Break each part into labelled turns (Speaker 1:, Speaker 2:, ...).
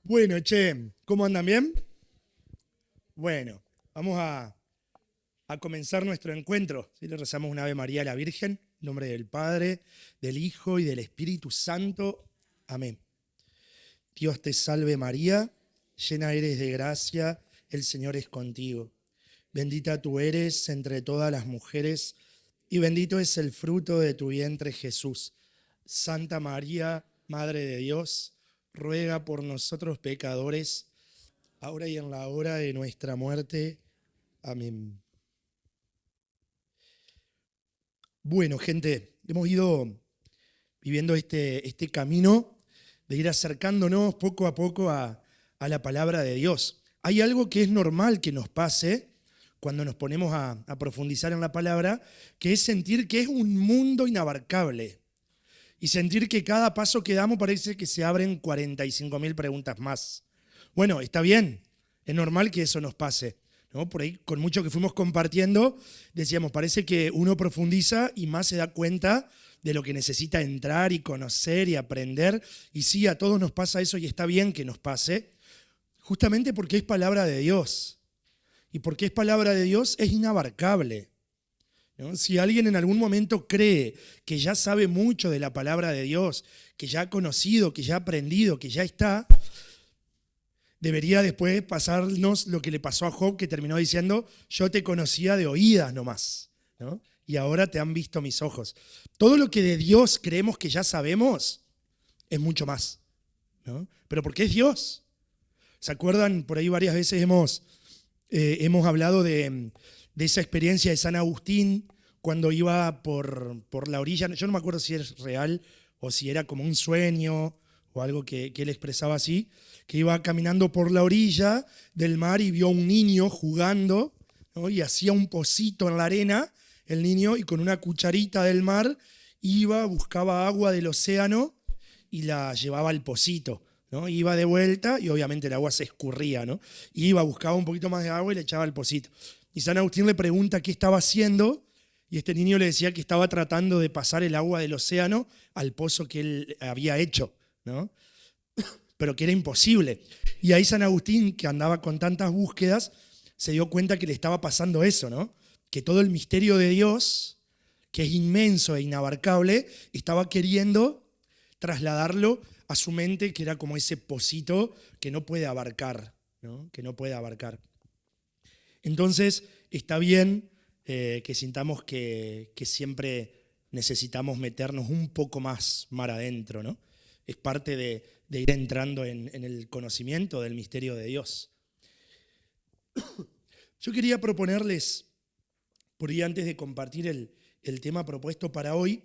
Speaker 1: Bueno, che, ¿cómo andan? ¿Bien? Bueno, vamos a comenzar nuestro encuentro. ¿Sí? Le rezamos un Ave María a la Virgen, en nombre del Padre, del Hijo y del Espíritu Santo. Amén. Dios te salve María, llena eres de gracia, el Señor es contigo. Bendita tú eres entre todas las mujeres, y bendito es el fruto de tu vientre Jesús. Santa María, Madre de Dios, ruega por nosotros pecadores, ahora y en la hora de nuestra muerte. Amén. Bueno, gente, hemos ido viviendo este camino de ir acercándonos poco a poco a la palabra de Dios. Hay algo que es normal que nos pase cuando nos ponemos a profundizar en la palabra, que es sentir que es un mundo inabarcable y sentir que cada paso que damos parece que se abren 45.000 preguntas más. Bueno, está bien, es normal que eso nos pase, ¿no? Por ahí, con mucho que fuimos compartiendo, decíamos, parece que uno profundiza y más se da cuenta de lo que necesita entrar y conocer y aprender. Y sí, a todos nos pasa eso y está bien que nos pase, justamente porque es palabra de Dios. Y porque es palabra de Dios es inabarcable, ¿no? Si alguien en algún momento cree que ya sabe mucho de la palabra de Dios, que ya ha conocido, que ya ha aprendido, que ya está, debería después pasarnos lo que le pasó a Job, que terminó diciendo, yo te conocía de oídas nomás, ¿no? Y ahora te han visto mis ojos. Todo lo que de Dios creemos que ya sabemos es mucho más, ¿no? Pero porque es Dios. ¿Se acuerdan? Por ahí varias veces hemos hablado de esa experiencia de San Agustín cuando iba por la orilla. Yo no me acuerdo si es real o si era como un sueño o algo que él expresaba así, que iba caminando por la orilla del mar y vio a un niño jugando, ¿no? Y hacía un pocito en la arena, el niño, y con una cucharita del mar buscaba agua del océano y la llevaba al pocito, ¿no? Iba de vuelta y obviamente el agua se escurría, ¿no? Buscaba un poquito más de agua y le echaba al pocito. Y San Agustín le pregunta qué estaba haciendo y este niño le decía que estaba tratando de pasar el agua del océano al pozo que él había hecho, ¿no? Pero que era imposible. Y ahí San Agustín, que andaba con tantas búsquedas, se dio cuenta que le estaba pasando eso, ¿no? Que todo el misterio de Dios, que es inmenso e inabarcable, estaba queriendo trasladarlo a su mente, que era como ese pocito que no puede abarcar, ¿no? Que no puede abarcar. Entonces, está bien que sintamos que siempre necesitamos meternos un poco más mar adentro, ¿no? Es parte de ir entrando en el conocimiento del misterio de Dios. Yo quería proponerles, por ahí antes de compartir el tema propuesto para hoy,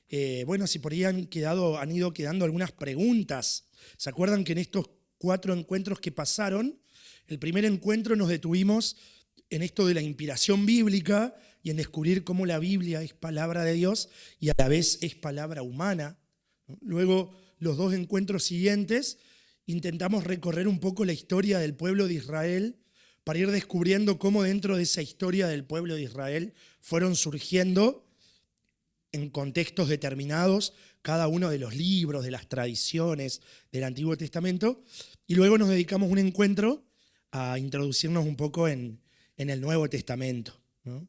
Speaker 1: si por ahí han ido quedando algunas preguntas. ¿Se acuerdan que en estos 4 encuentros que pasaron, el primer encuentro nos detuvimos en esto de la inspiración bíblica y en descubrir cómo la Biblia es palabra de Dios y a la vez es palabra humana, ¿no? Luego, los 2 encuentros siguientes, intentamos recorrer un poco la historia del pueblo de Israel para ir descubriendo cómo dentro de esa historia del pueblo de Israel fueron surgiendo en contextos determinados cada uno de los libros, de las tradiciones del Antiguo Testamento. Y luego nos dedicamos un encuentro a introducirnos un poco en el Nuevo Testamento, ¿no?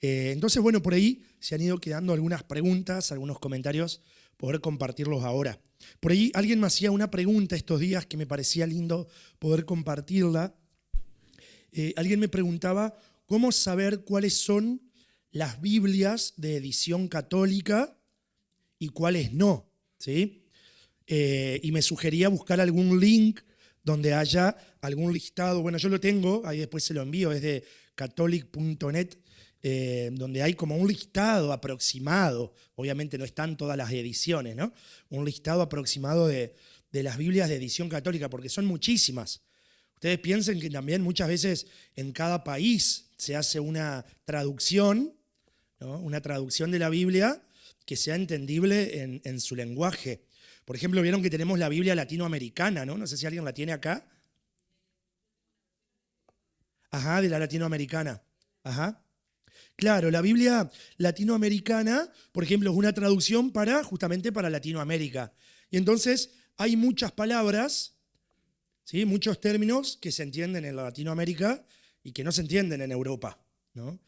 Speaker 1: Entonces, por ahí se han ido quedando algunas preguntas, algunos comentarios, poder compartirlos ahora. Por ahí alguien me hacía una pregunta estos días que me parecía lindo poder compartirla. Alguien me preguntaba cómo saber cuáles son las Biblias de edición católica y cuáles no, ¿sí? Y me sugería buscar algún link donde haya algún listado. Bueno, yo lo tengo, ahí después se lo envío, es de catholic.net, donde hay como un listado aproximado, obviamente no están todas las ediciones, ¿no? Un listado aproximado de las Biblias de edición católica, porque son muchísimas. Ustedes piensen que también muchas veces en cada país se hace una traducción, ¿no? Una traducción de la Biblia que sea entendible en su lenguaje. Por ejemplo, vieron que tenemos la Biblia latinoamericana, ¿no? No sé si alguien la tiene acá. Ajá, de la latinoamericana. Ajá. Claro, la Biblia latinoamericana, por ejemplo, es una traducción justamente para Latinoamérica. Y entonces hay muchas palabras ¿sí? Muchos términos que se entienden en Latinoamérica y que no se entienden en Europa, ¿no?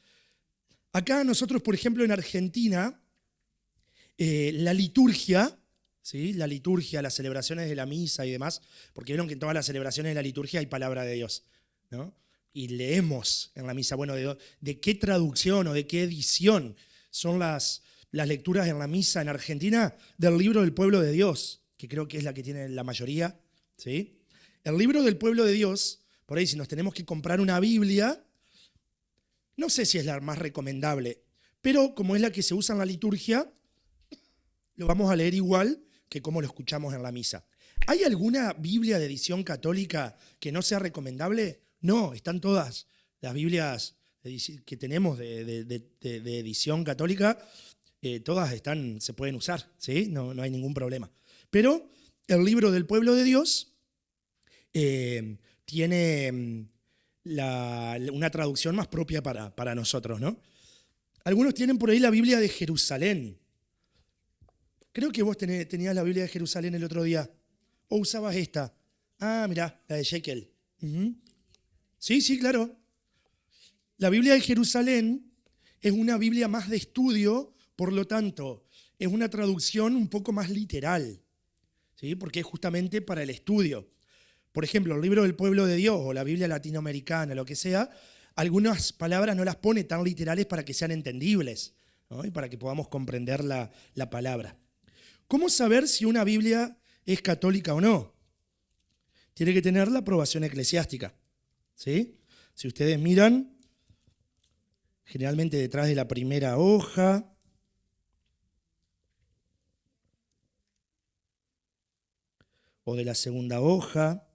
Speaker 1: Acá nosotros, por ejemplo, en Argentina, la liturgia, ¿sí? La liturgia, las celebraciones de la misa y demás, porque vieron que en todas las celebraciones de la liturgia hay palabra de Dios, ¿no? Y leemos en la misa, bueno, de qué traducción o de qué edición son las lecturas en la misa en Argentina del libro del pueblo de Dios, que creo que es la que tiene la mayoría, ¿sí? El libro del pueblo de Dios, por ahí si nos tenemos que comprar una Biblia, no sé si es la más recomendable, pero como es la que se usa en la liturgia, lo vamos a leer igual que como lo escuchamos en la misa. ¿Hay alguna Biblia de edición católica que no sea recomendable? No, están todas las Biblias que tenemos de edición católica, todas se pueden usar, ¿sí? No hay ningún problema. Pero el libro del pueblo de Dios tiene una traducción más propia para nosotros, ¿no? Algunos tienen por ahí la Biblia de Jerusalén. Creo que vos tenías la Biblia de Jerusalén el otro día. ¿O usabas esta? Ah, mirá, la de Shekel. Uh-huh. Sí, claro. La Biblia de Jerusalén es una Biblia más de estudio, por lo tanto, es una traducción un poco más literal, ¿sí? Porque es justamente para el estudio. Por ejemplo, el libro del pueblo de Dios o la Biblia latinoamericana, lo que sea, algunas palabras no las pone tan literales para que sean entendibles, ¿no? Y para que podamos comprender la palabra. ¿Cómo saber si una Biblia es católica o no? Tiene que tener la aprobación eclesiástica, ¿sí? Si ustedes miran, generalmente detrás de la primera hoja, o de la segunda hoja,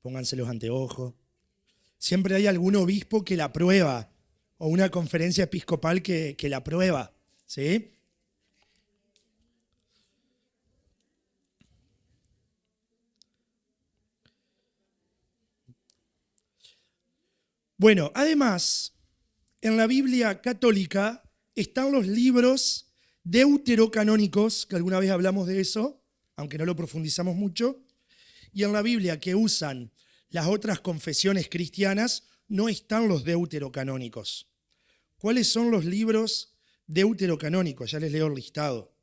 Speaker 1: pónganse los anteojos, siempre hay algún obispo que la aprueba, o una conferencia episcopal que la aprueba, ¿sí? Bueno, además, en la Biblia católica están los libros deuterocanónicos, que alguna vez hablamos de eso, aunque no lo profundizamos mucho, y en la Biblia que usan las otras confesiones cristianas no están los deuterocanónicos. ¿Cuáles son los libros deuterocanónicos? Ya les leo el listado.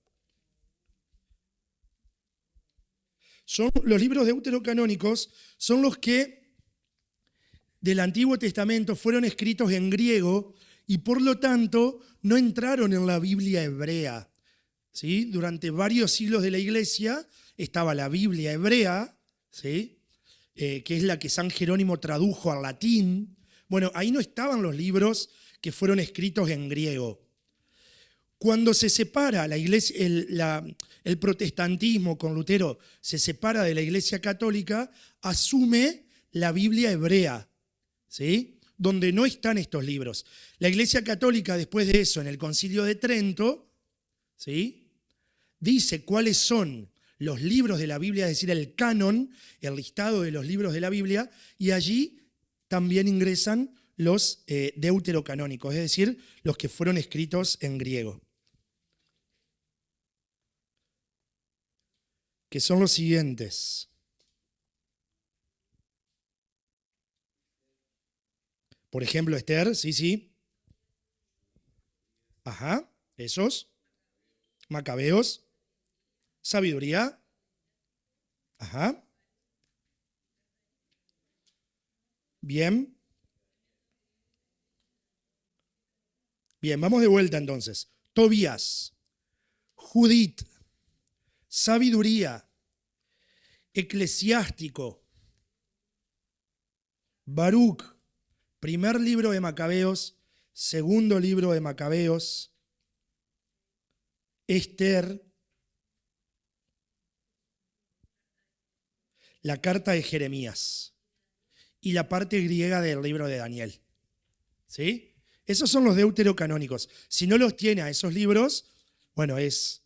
Speaker 1: Los libros deuterocanónicos son los que del Antiguo Testamento fueron escritos en griego y por lo tanto no entraron en la Biblia hebrea, ¿sí? Durante varios siglos de la Iglesia estaba la Biblia hebrea, ¿sí? Que es la que San Jerónimo tradujo al latín. Bueno, ahí no estaban los libros que fueron escritos en griego. Cuando se separa la iglesia, el protestantismo con Lutero se separa de la Iglesia Católica, asume la Biblia hebrea, ¿sí? Donde no están estos libros. La Iglesia Católica, después de eso, en el Concilio de Trento, ¿sí? Dice cuáles son los libros de la Biblia, es decir, el canon, el listado de los libros de la Biblia, y allí también ingresan los deuterocanónicos, es decir, los que fueron escritos en griego, que son los siguientes. Por ejemplo, Esther, sí. Ajá, esos. Macabeos. Sabiduría. Ajá. Bien. Bien, vamos de vuelta entonces. Tobías. Judith. Sabiduría. Eclesiástico. Baruch. Primer libro de Macabeos. Segundo libro de Macabeos. Esther. La carta de Jeremías. Y la parte griega del libro de Daniel. ¿Sí? Esos son los deuterocanónicos. Si no los tiene a esos libros, bueno, es...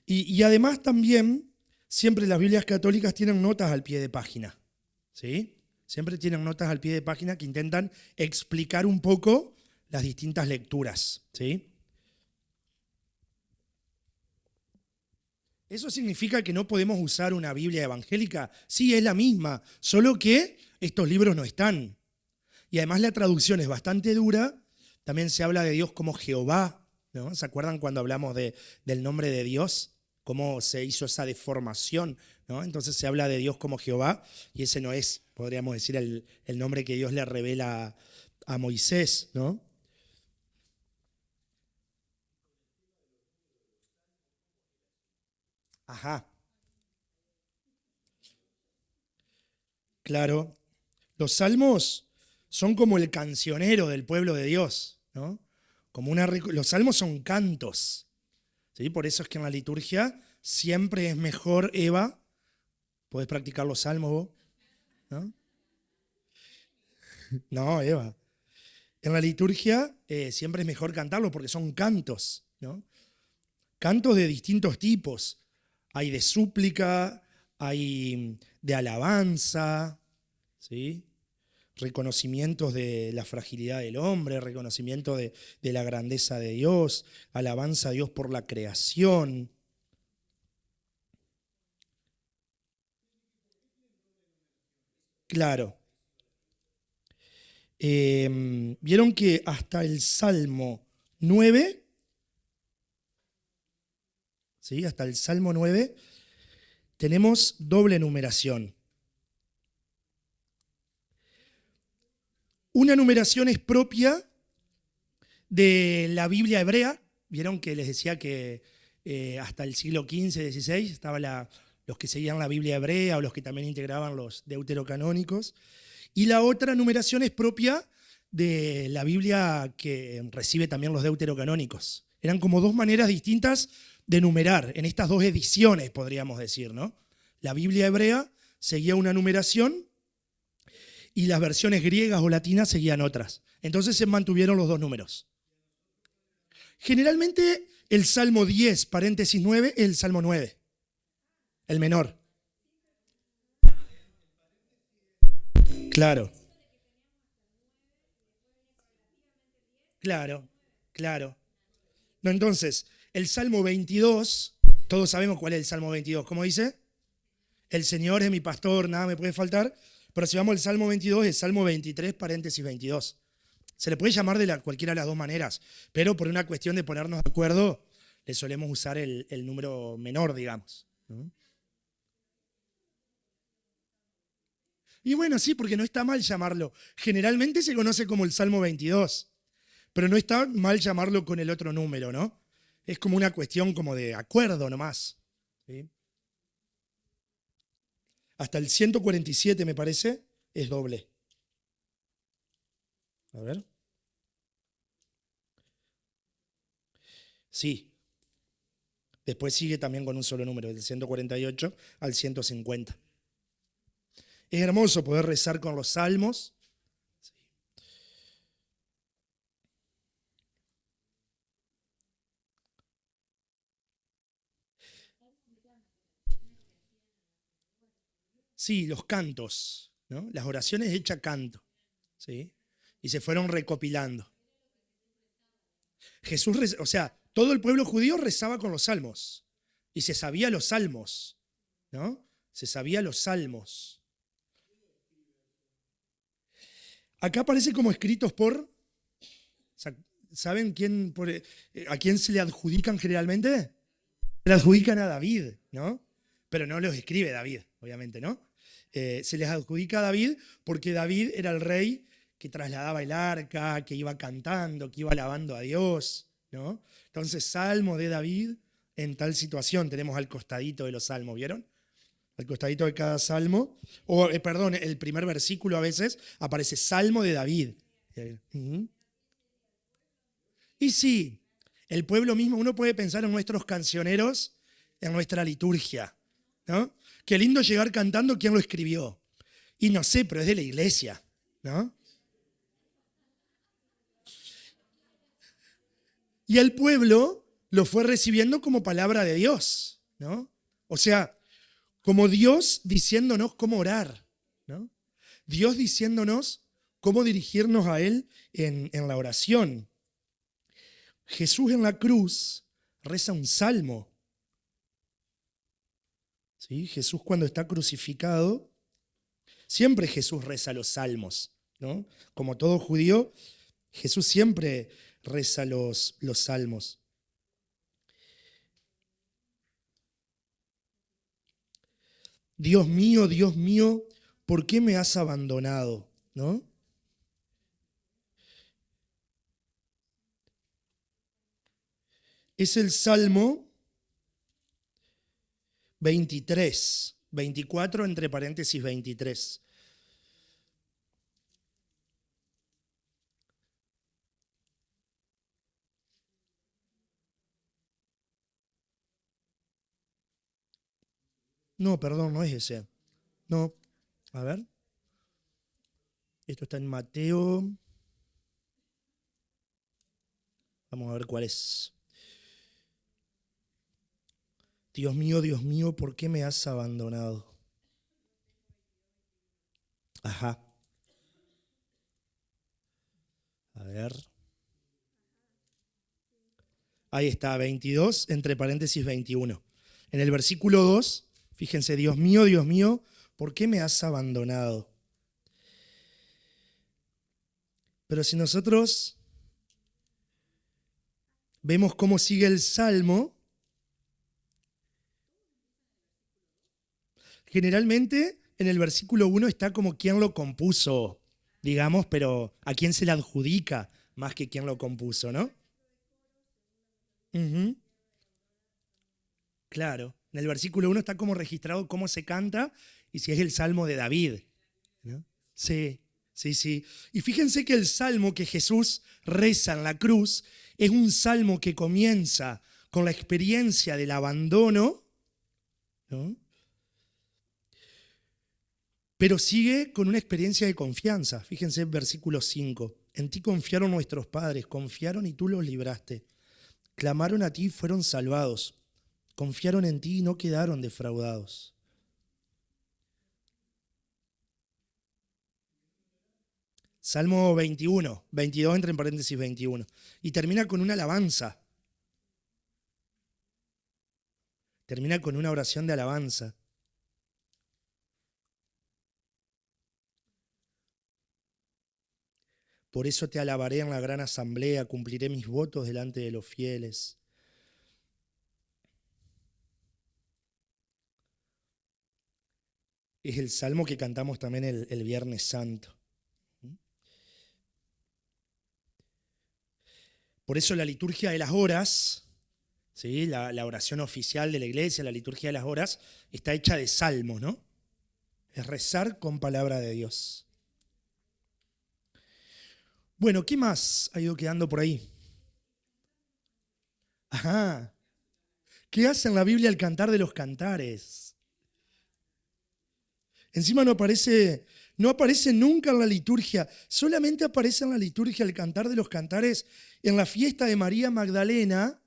Speaker 1: Y además también, siempre las Biblias católicas tienen notas al pie de página. ¿Sí? Siempre tienen notas al pie de página que intentan explicar un poco las distintas lecturas. ¿Sí? ¿Eso significa que no podemos usar una Biblia evangélica? Sí, es la misma, solo que estos libros no están. Y además la traducción es bastante dura. También se habla de Dios como Jehová, ¿no? ¿Se acuerdan cuando hablamos del nombre de Dios? Cómo se hizo esa deformación, ¿no? Entonces se habla de Dios como Jehová y ese no es, podríamos decir, el nombre que Dios le revela a Moisés, ¿no? Ajá, claro. Los salmos son como el cancionero del pueblo de Dios, ¿no? Los salmos son cantos, ¿sí? Por eso es que en la liturgia siempre es mejor, Eva, podés practicar los salmos vos, ¿no? No, Eva. En la liturgia siempre es mejor cantarlos porque son cantos, ¿no? Cantos de distintos tipos. Hay de súplica, hay de alabanza, ¿sí? Reconocimientos de la fragilidad del hombre, reconocimiento de la grandeza de Dios, alabanza a Dios por la creación. Claro. Vieron que hasta el Salmo 9, ¿sí? Hasta el Salmo 9 tenemos doble numeración. Una numeración es propia de la Biblia hebrea. Vieron que les decía que hasta el siglo XV, XVI estaban los que seguían la Biblia hebrea o los que también integraban los deuterocanónicos. Y la otra numeración es propia de la Biblia que recibe también los deuterocanónicos. Eran como dos maneras distintas de numerar en estas dos ediciones, podríamos decir, ¿no? La Biblia hebrea seguía una numeración y las versiones griegas o latinas seguían otras. Entonces se mantuvieron los dos números. Generalmente el Salmo 10, paréntesis 9, es el Salmo 9, el menor. Claro, claro, claro. No, entonces, el Salmo 22, todos sabemos cuál es el Salmo 22. ¿Cómo dice? El Señor es mi pastor, nada me puede faltar. Pero si vamos al Salmo 22, es Salmo 23, paréntesis 22. Se le puede llamar de cualquiera de las dos maneras, pero por una cuestión de ponernos de acuerdo, le solemos usar el número menor, digamos, ¿no? Y bueno, sí, porque no está mal llamarlo. Generalmente se conoce como el Salmo 22, pero no está mal llamarlo con el otro número, ¿no? Es como una cuestión como de acuerdo nomás, ¿sí? Hasta el 147, me parece, es doble. A ver. Sí. Después sigue también con un solo número, del 148 al 150. Es hermoso poder rezar con los salmos. Sí, los cantos, ¿no? Las oraciones hechas canto, ¿sí? Y se fueron recopilando. O sea, todo el pueblo judío rezaba con los salmos y se sabía los salmos, ¿no? Se sabía los salmos. Acá aparece como escritos por, ¿saben a quién se le adjudican generalmente? Se le adjudican a David, ¿no? Pero no los escribe David, obviamente, ¿no? Se les adjudica a David porque David era el rey que trasladaba el arca, que iba cantando, que iba alabando a Dios, ¿no? Entonces, Salmo de David, en tal situación, tenemos al costadito de los salmos, ¿vieron? Al costadito de cada salmo, o perdón, el primer versículo a veces aparece Salmo de David. Ujú. Y sí, el pueblo mismo, uno puede pensar en nuestros cancioneros, en nuestra liturgia, ¿no? Qué lindo llegar cantando quién lo escribió. Y no sé, pero es de la iglesia, ¿no? Y el pueblo lo fue recibiendo como palabra de Dios, ¿no? O sea, como Dios diciéndonos cómo orar, ¿no? Dios diciéndonos cómo dirigirnos a Él en la oración. Jesús en la cruz reza un salmo. ¿sí? Jesús cuando está crucificado, siempre Jesús reza los salmos, ¿no? Como todo judío, Jesús siempre reza los salmos. Dios mío, ¿por qué me has abandonado? ¿No? Es el Salmo 23, 24 entre paréntesis 23. No, perdón, no es ese. No, a ver. Esto está en Mateo. Vamos a ver cuál es. Dios mío, ¿por qué me has abandonado? Ajá. A ver. Ahí está, 22 entre paréntesis 21. En el versículo 2, fíjense, Dios mío, ¿por qué me has abandonado? Pero si nosotros vemos cómo sigue el Salmo, generalmente en el versículo 1 está como quién lo compuso, digamos, pero a quién se le adjudica más que quién lo compuso, ¿no? Ujú, claro, en el versículo 1 está como registrado cómo se canta y si es el Salmo de David, ¿no? Sí, sí, sí. Y fíjense que el Salmo que Jesús reza en la cruz es un salmo que comienza con la experiencia del abandono, ¿no? Pero sigue con una experiencia de confianza. Fíjense en versículo 5. En ti confiaron nuestros padres, confiaron y tú los libraste. Clamaron a ti y fueron salvados. Confiaron en ti y no quedaron defraudados. Salmo 21, 22 entre paréntesis 21. Y termina con una alabanza. Termina con una oración de alabanza. Por eso te alabaré en la gran asamblea, cumpliré mis votos delante de los fieles. Es el salmo que cantamos también el Viernes Santo. Por eso la liturgia de las horas, ¿sí? La oración oficial de la iglesia, la liturgia de las horas, está hecha de salmos, ¿no? Es rezar con palabra de Dios. Bueno, ¿qué más ha ido quedando por ahí? Ajá. ¿Qué hace en la Biblia el cantar de los cantares? Encima no aparece nunca en la liturgia, solamente aparece en la liturgia el cantar de los cantares en la fiesta de María Magdalena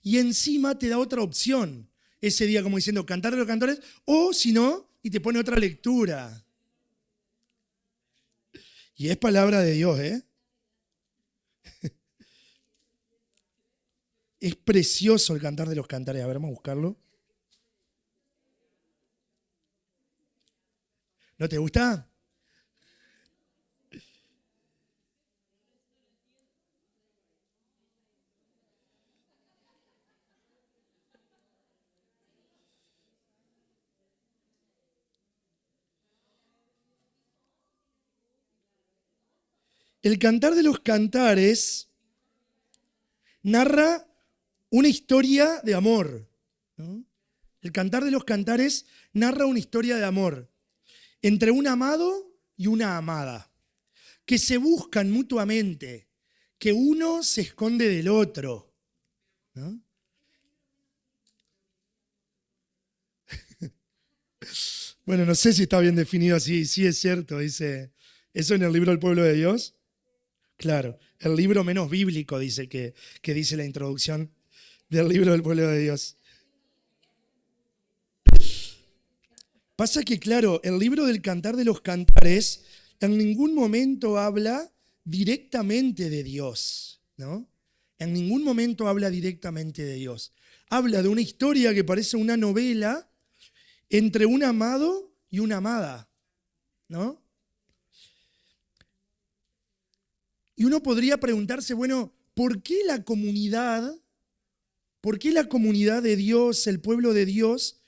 Speaker 1: y encima te da otra opción ese día como diciendo cantar de los cantares o si no, y te pone otra lectura. Y es palabra de Dios, ¿eh? Es precioso el cantar de los cantares. A ver, vamos a buscarlo. ¿No te gusta? El cantar de los cantares narra una historia de amor, ¿no? El cantar de los cantares narra una historia de amor entre un amado y una amada, que se buscan mutuamente, que uno se esconde del otro, ¿no? Bueno, no sé si está bien definido así, sí es cierto, dice eso en el libro El Pueblo de Dios. Claro, el libro menos bíblico dice que dice la introducción del libro del Pueblo de Dios. Pasa que, claro, el libro del Cantar de los Cantares en ningún momento habla directamente de Dios, ¿no? En ningún momento habla directamente de Dios. Habla de una historia que parece una novela entre un amado y una amada, ¿no? Y uno podría preguntarse, bueno, ¿por qué la comunidad de Dios, el pueblo de Dios,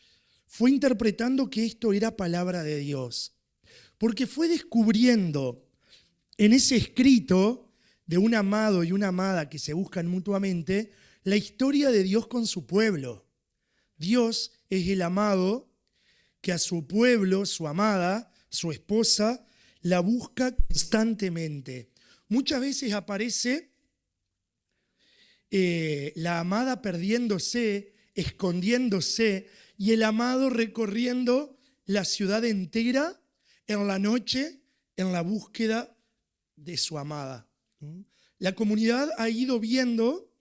Speaker 1: fue interpretando que esto era palabra de Dios? Porque fue descubriendo en ese escrito de un amado y una amada que se buscan mutuamente, la historia de Dios con su pueblo. Dios es el amado que a su pueblo, su amada, su esposa, la busca constantemente. Muchas veces aparece la amada perdiéndose, escondiéndose, y el amado recorriendo la ciudad entera en la noche en la búsqueda de su amada. La comunidad ha ido viendo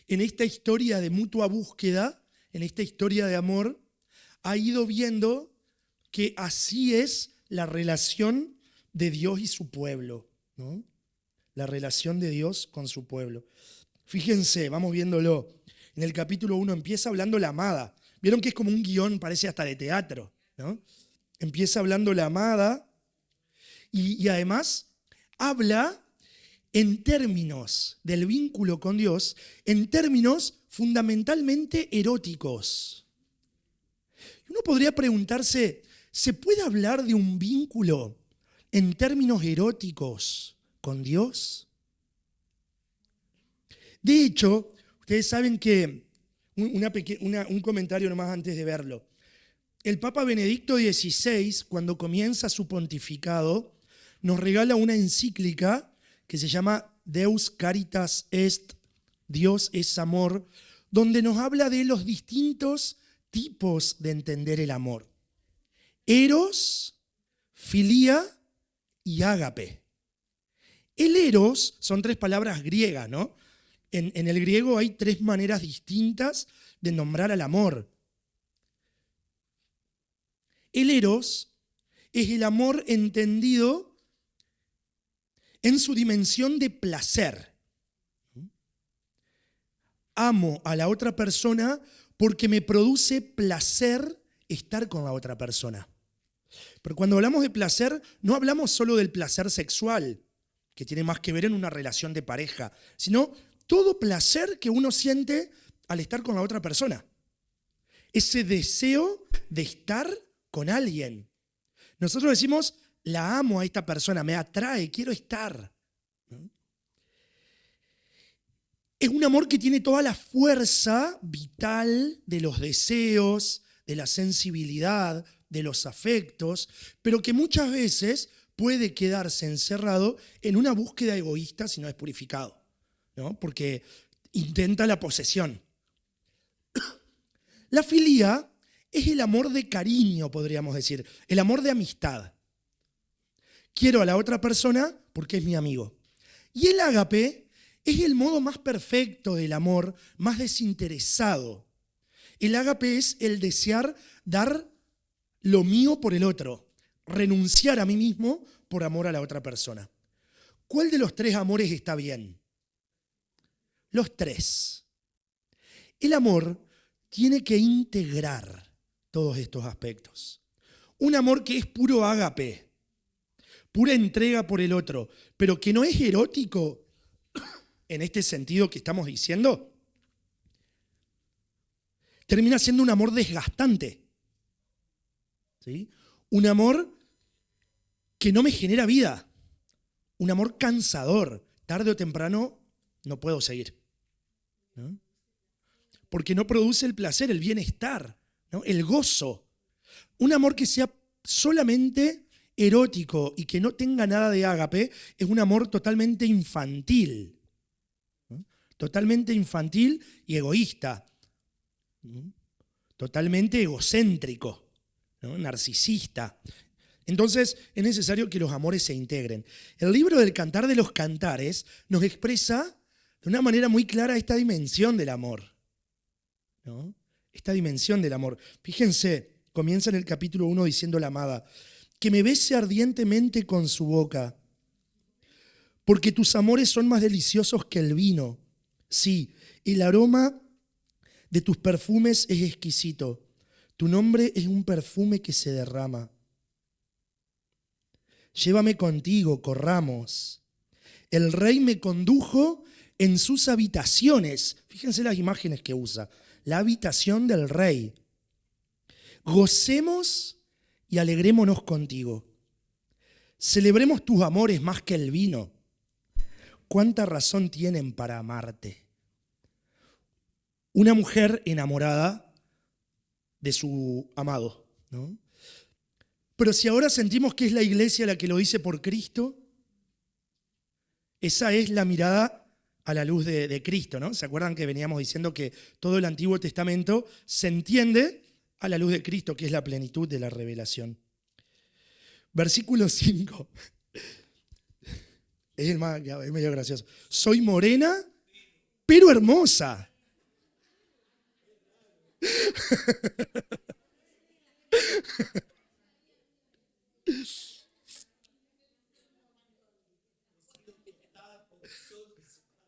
Speaker 1: en esta historia de mutua búsqueda, en esta historia de amor, ha ido viendo que así es la relación de Dios y su pueblo, ¿no? La relación de Dios con su pueblo. Fíjense, vamos viéndolo. En el capítulo 1 empieza hablando la amada. Vieron que es como un guión, parece hasta de teatro, ¿no? Empieza hablando la amada y además habla en términos del vínculo con Dios, en términos fundamentalmente eróticos. Uno podría preguntarse, ¿se puede hablar de un vínculo en términos eróticos con Dios? De hecho, ustedes saben que, un comentario nomás antes de verlo, el Papa Benedicto XVI, cuando comienza su pontificado, nos regala una encíclica que se llama Deus Caritas Est, Dios es amor, donde nos habla de los distintos tipos de entender el amor. Eros, filía y ágape. El eros son 3 palabras griegas, ¿no? En el griego hay 3 maneras distintas de nombrar al amor. El eros es el amor entendido en su dimensión de placer. Amo a la otra persona porque me produce placer estar con la otra persona. Pero cuando hablamos de placer, no hablamos solo del placer sexual, que tiene más que ver en una relación de pareja, sino todo placer que uno siente al estar con la otra persona. Ese deseo de estar con alguien. Nosotros decimos, la amo a esta persona, me atrae, quiero estar. Es un amor que tiene toda la fuerza vital de los deseos, de la sensibilidad, de los afectos, pero que muchas veces puede quedarse encerrado en una búsqueda egoísta si no es purificado, ¿no? Porque intenta la posesión. La filía es el amor de cariño, podríamos decir, el amor de amistad. Quiero a la otra persona porque es mi amigo. Y el ágape es el modo más perfecto del amor, más desinteresado. El ágape es el desear dar lo mío por el otro, renunciar a mí mismo por amor a la otra persona. ¿Cuál de los 3 amores está bien? Los 3. El amor tiene que integrar todos estos aspectos. Un amor que es puro ágape, pura entrega por el otro, pero que no es erótico en este sentido que estamos diciendo, termina siendo un amor desgastante. ¿Sí? Un amor que no me genera vida, un amor cansador. Tarde o temprano no puedo seguir, ¿no? Porque no produce el placer, el bienestar, ¿no? El gozo. Un amor que sea solamente erótico y que no tenga nada de ágape es un amor totalmente infantil, ¿no? Totalmente infantil y egoísta, ¿no? Totalmente egocéntrico, ¿no? Narcisista. Entonces es necesario que los amores se integren. El libro del Cantar de los Cantares nos expresa de una manera muy clara esta dimensión del amor, ¿no? Esta dimensión del amor. Fíjense, comienza en el capítulo 1 diciendo la amada, que me bese ardientemente con su boca, porque tus amores son más deliciosos que el vino. Sí, el aroma de tus perfumes es exquisito. Tu nombre es un perfume que se derrama. Llévame contigo, corramos. El rey me condujo en sus habitaciones. Fíjense las imágenes que usa. La habitación del rey. Gocemos y alegrémonos contigo. Celebremos tus amores más que el vino. ¿Cuánta razón tienen para amarte? Una mujer enamorada de su amado, ¿no? Pero si ahora sentimos que es la iglesia la que lo dice por Cristo, esa es la mirada a la luz de Cristo, ¿no? ¿Se acuerdan que veníamos diciendo que todo el Antiguo Testamento se entiende a la luz de Cristo, que es la plenitud de la revelación? Versículo 5. Es medio gracioso. Soy morena, pero hermosa.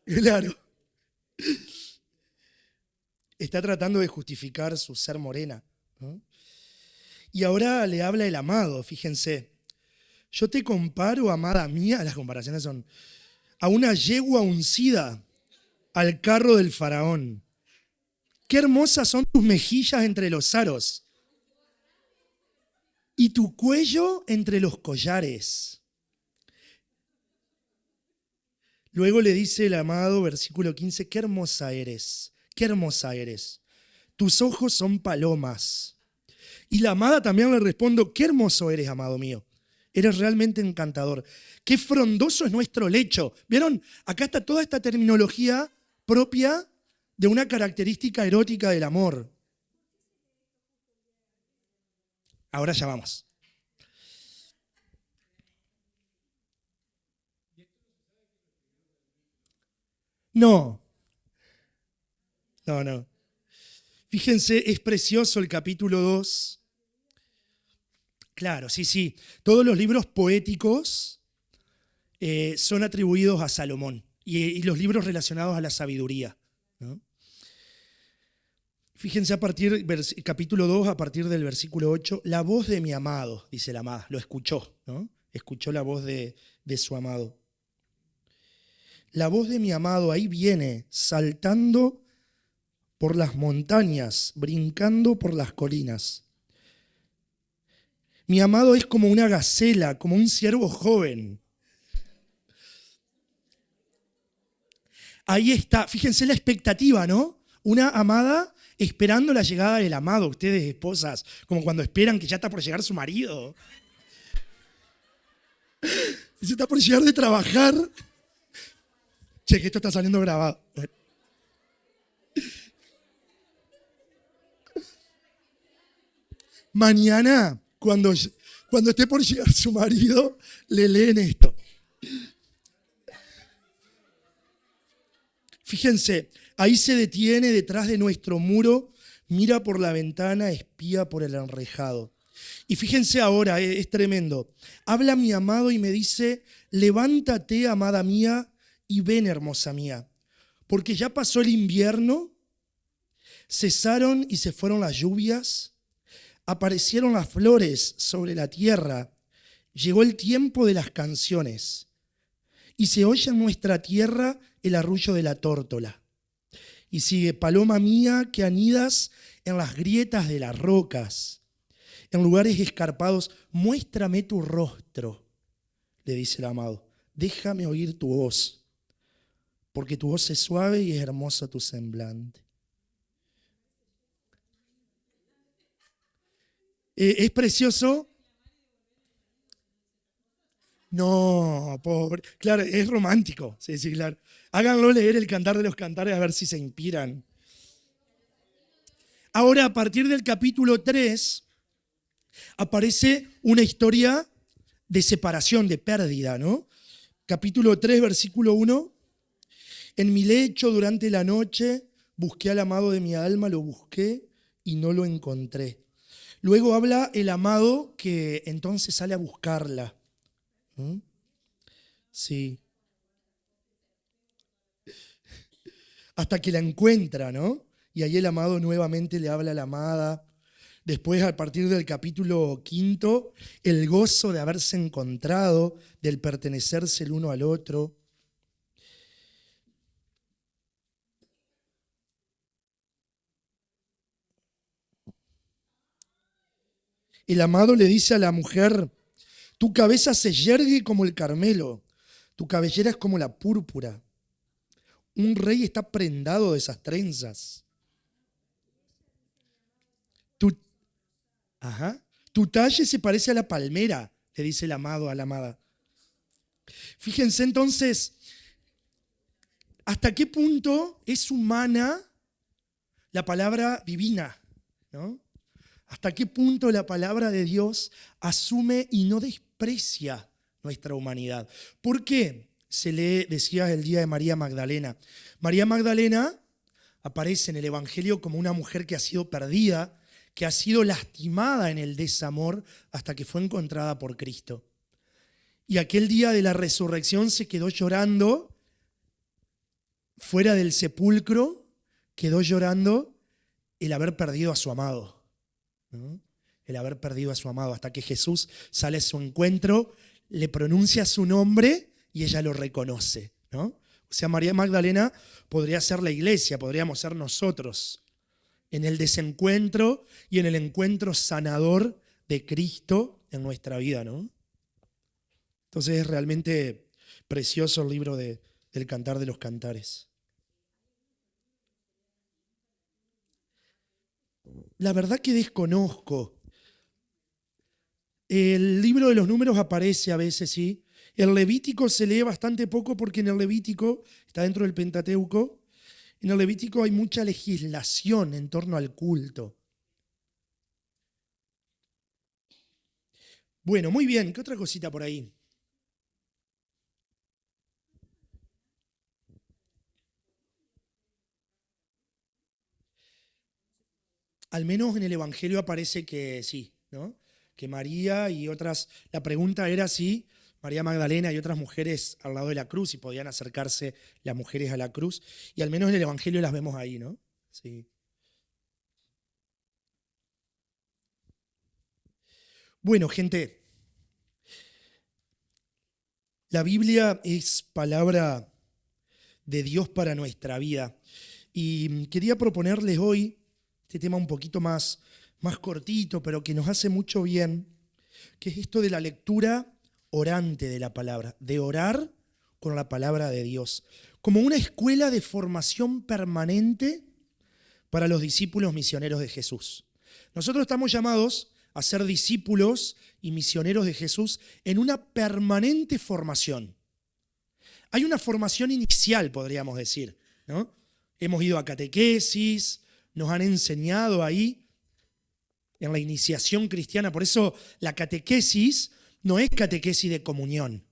Speaker 1: Claro. Está tratando de justificar su ser morena, ¿no? Y ahora le habla el amado, fíjense. Yo te comparo, amada mía, las comparaciones son, a una yegua uncida al carro del faraón. Qué hermosas son tus mejillas entre los aros y tu cuello entre los collares. Luego le dice el amado, versículo 15, qué hermosa eres, qué hermosa eres. Tus ojos son palomas. Y la amada también le responde, qué hermoso eres, amado mío. Eres realmente encantador. Qué frondoso es nuestro lecho. ¿Vieron? Acá está toda esta terminología propia de una característica erótica del amor. Ahora ya vamos. No. Fíjense, es precioso el capítulo 2. Claro, sí. Todos los libros poéticos son atribuidos a Salomón y los libros relacionados a la sabiduría, ¿no? Fíjense capítulo 2, a partir del versículo 8, la voz de mi amado, dice la amada, lo escuchó, ¿no? Escuchó la voz de su amado. La voz de mi amado ahí viene, saltando por las montañas, brincando por las colinas. Mi amado es como una gacela, como un ciervo joven. Ahí está, fíjense la expectativa, ¿no? Una amada esperando la llegada del amado, ustedes esposas, como cuando esperan que ya está por llegar su marido. Se está por llegar de trabajar. Che, que esto está saliendo grabado. Mañana, cuando esté por llegar su marido, le leen esto. Fíjense, ahí se detiene detrás de nuestro muro, mira por la ventana, espía por el enrejado. Y fíjense ahora, es tremendo. Habla mi amado y me dice, levántate, amada mía, y ven, hermosa mía, porque ya pasó el invierno, cesaron y se fueron las lluvias, aparecieron las flores sobre la tierra, llegó el tiempo de las canciones y se oye en nuestra tierra el arrullo de la tórtola. Y sigue, paloma mía que anidas en las grietas de las rocas, en lugares escarpados, muéstrame tu rostro, le dice el amado, déjame oír tu voz, porque tu voz es suave y es hermoso tu semblante. Es precioso. No, pobre. Claro, es romántico. Sí, claro. Háganlo leer el Cantar de los Cantares a ver si se inspiran. Ahora, a partir del capítulo 3, aparece una historia de separación, de pérdida, ¿no? Capítulo 3, versículo 1. En mi lecho durante la noche busqué al amado de mi alma, lo busqué y no lo encontré. Luego habla el amado que entonces sale a buscarla. ¿Mm? Sí. Hasta que la encuentra, ¿no? Y ahí el amado nuevamente le habla a la amada. Después, a partir del capítulo 5, el gozo de haberse encontrado, del pertenecerse el uno al otro. El amado le dice a la mujer: tu cabeza se yergue como el Carmelo, tu cabellera es como la púrpura. Un rey está prendado de esas trenzas. Tu, ajá, tu talle se parece a la palmera, le dice el amado a la amada. Fíjense entonces, hasta qué punto es humana la palabra divina, ¿no? Hasta qué punto la palabra de Dios asume y no desprecia nuestra humanidad. ¿Por qué? Se lee, decía, el día de María Magdalena. María Magdalena aparece en el Evangelio como una mujer que ha sido perdida, que ha sido lastimada en el desamor hasta que fue encontrada por Cristo. Y aquel día de la resurrección se quedó llorando fuera del sepulcro, quedó llorando el haber perdido a su amado, ¿no? El haber perdido a su amado, hasta que Jesús sale a su encuentro, le pronuncia su nombre y ella lo reconoce, ¿no? O sea, María Magdalena podría ser la iglesia, podríamos ser nosotros, en el desencuentro y en el encuentro sanador de Cristo en nuestra vida, ¿no? Entonces es realmente precioso el libro del Cantar de los Cantares. La verdad que desconozco. El libro de los Números aparece a veces, sí. El Levítico se lee bastante poco porque en el Levítico, está dentro del Pentateuco, en el Levítico hay mucha legislación en torno al culto. Bueno, muy bien. ¿Qué otra cosita por ahí? Al menos en el Evangelio aparece que sí, ¿no? Que María y otras, la pregunta era si María Magdalena y otras mujeres al lado de la cruz, si podían acercarse las mujeres a la cruz, y al menos en el Evangelio las vemos ahí, ¿no? Sí. Bueno, gente, la Biblia es palabra de Dios para nuestra vida. Y quería proponerles hoy este tema un poquito más cortito, pero que nos hace mucho bien, que es esto de la lectura orante de la palabra, de orar con la palabra de Dios, como una escuela de formación permanente para los discípulos misioneros de Jesús. Nosotros estamos llamados a ser discípulos y misioneros de Jesús en una permanente formación. Hay una formación inicial, podríamos decir, ¿no? Hemos ido a catequesis, nos han enseñado ahí en la iniciación cristiana. Por eso la catequesis no es catequesis de comunión,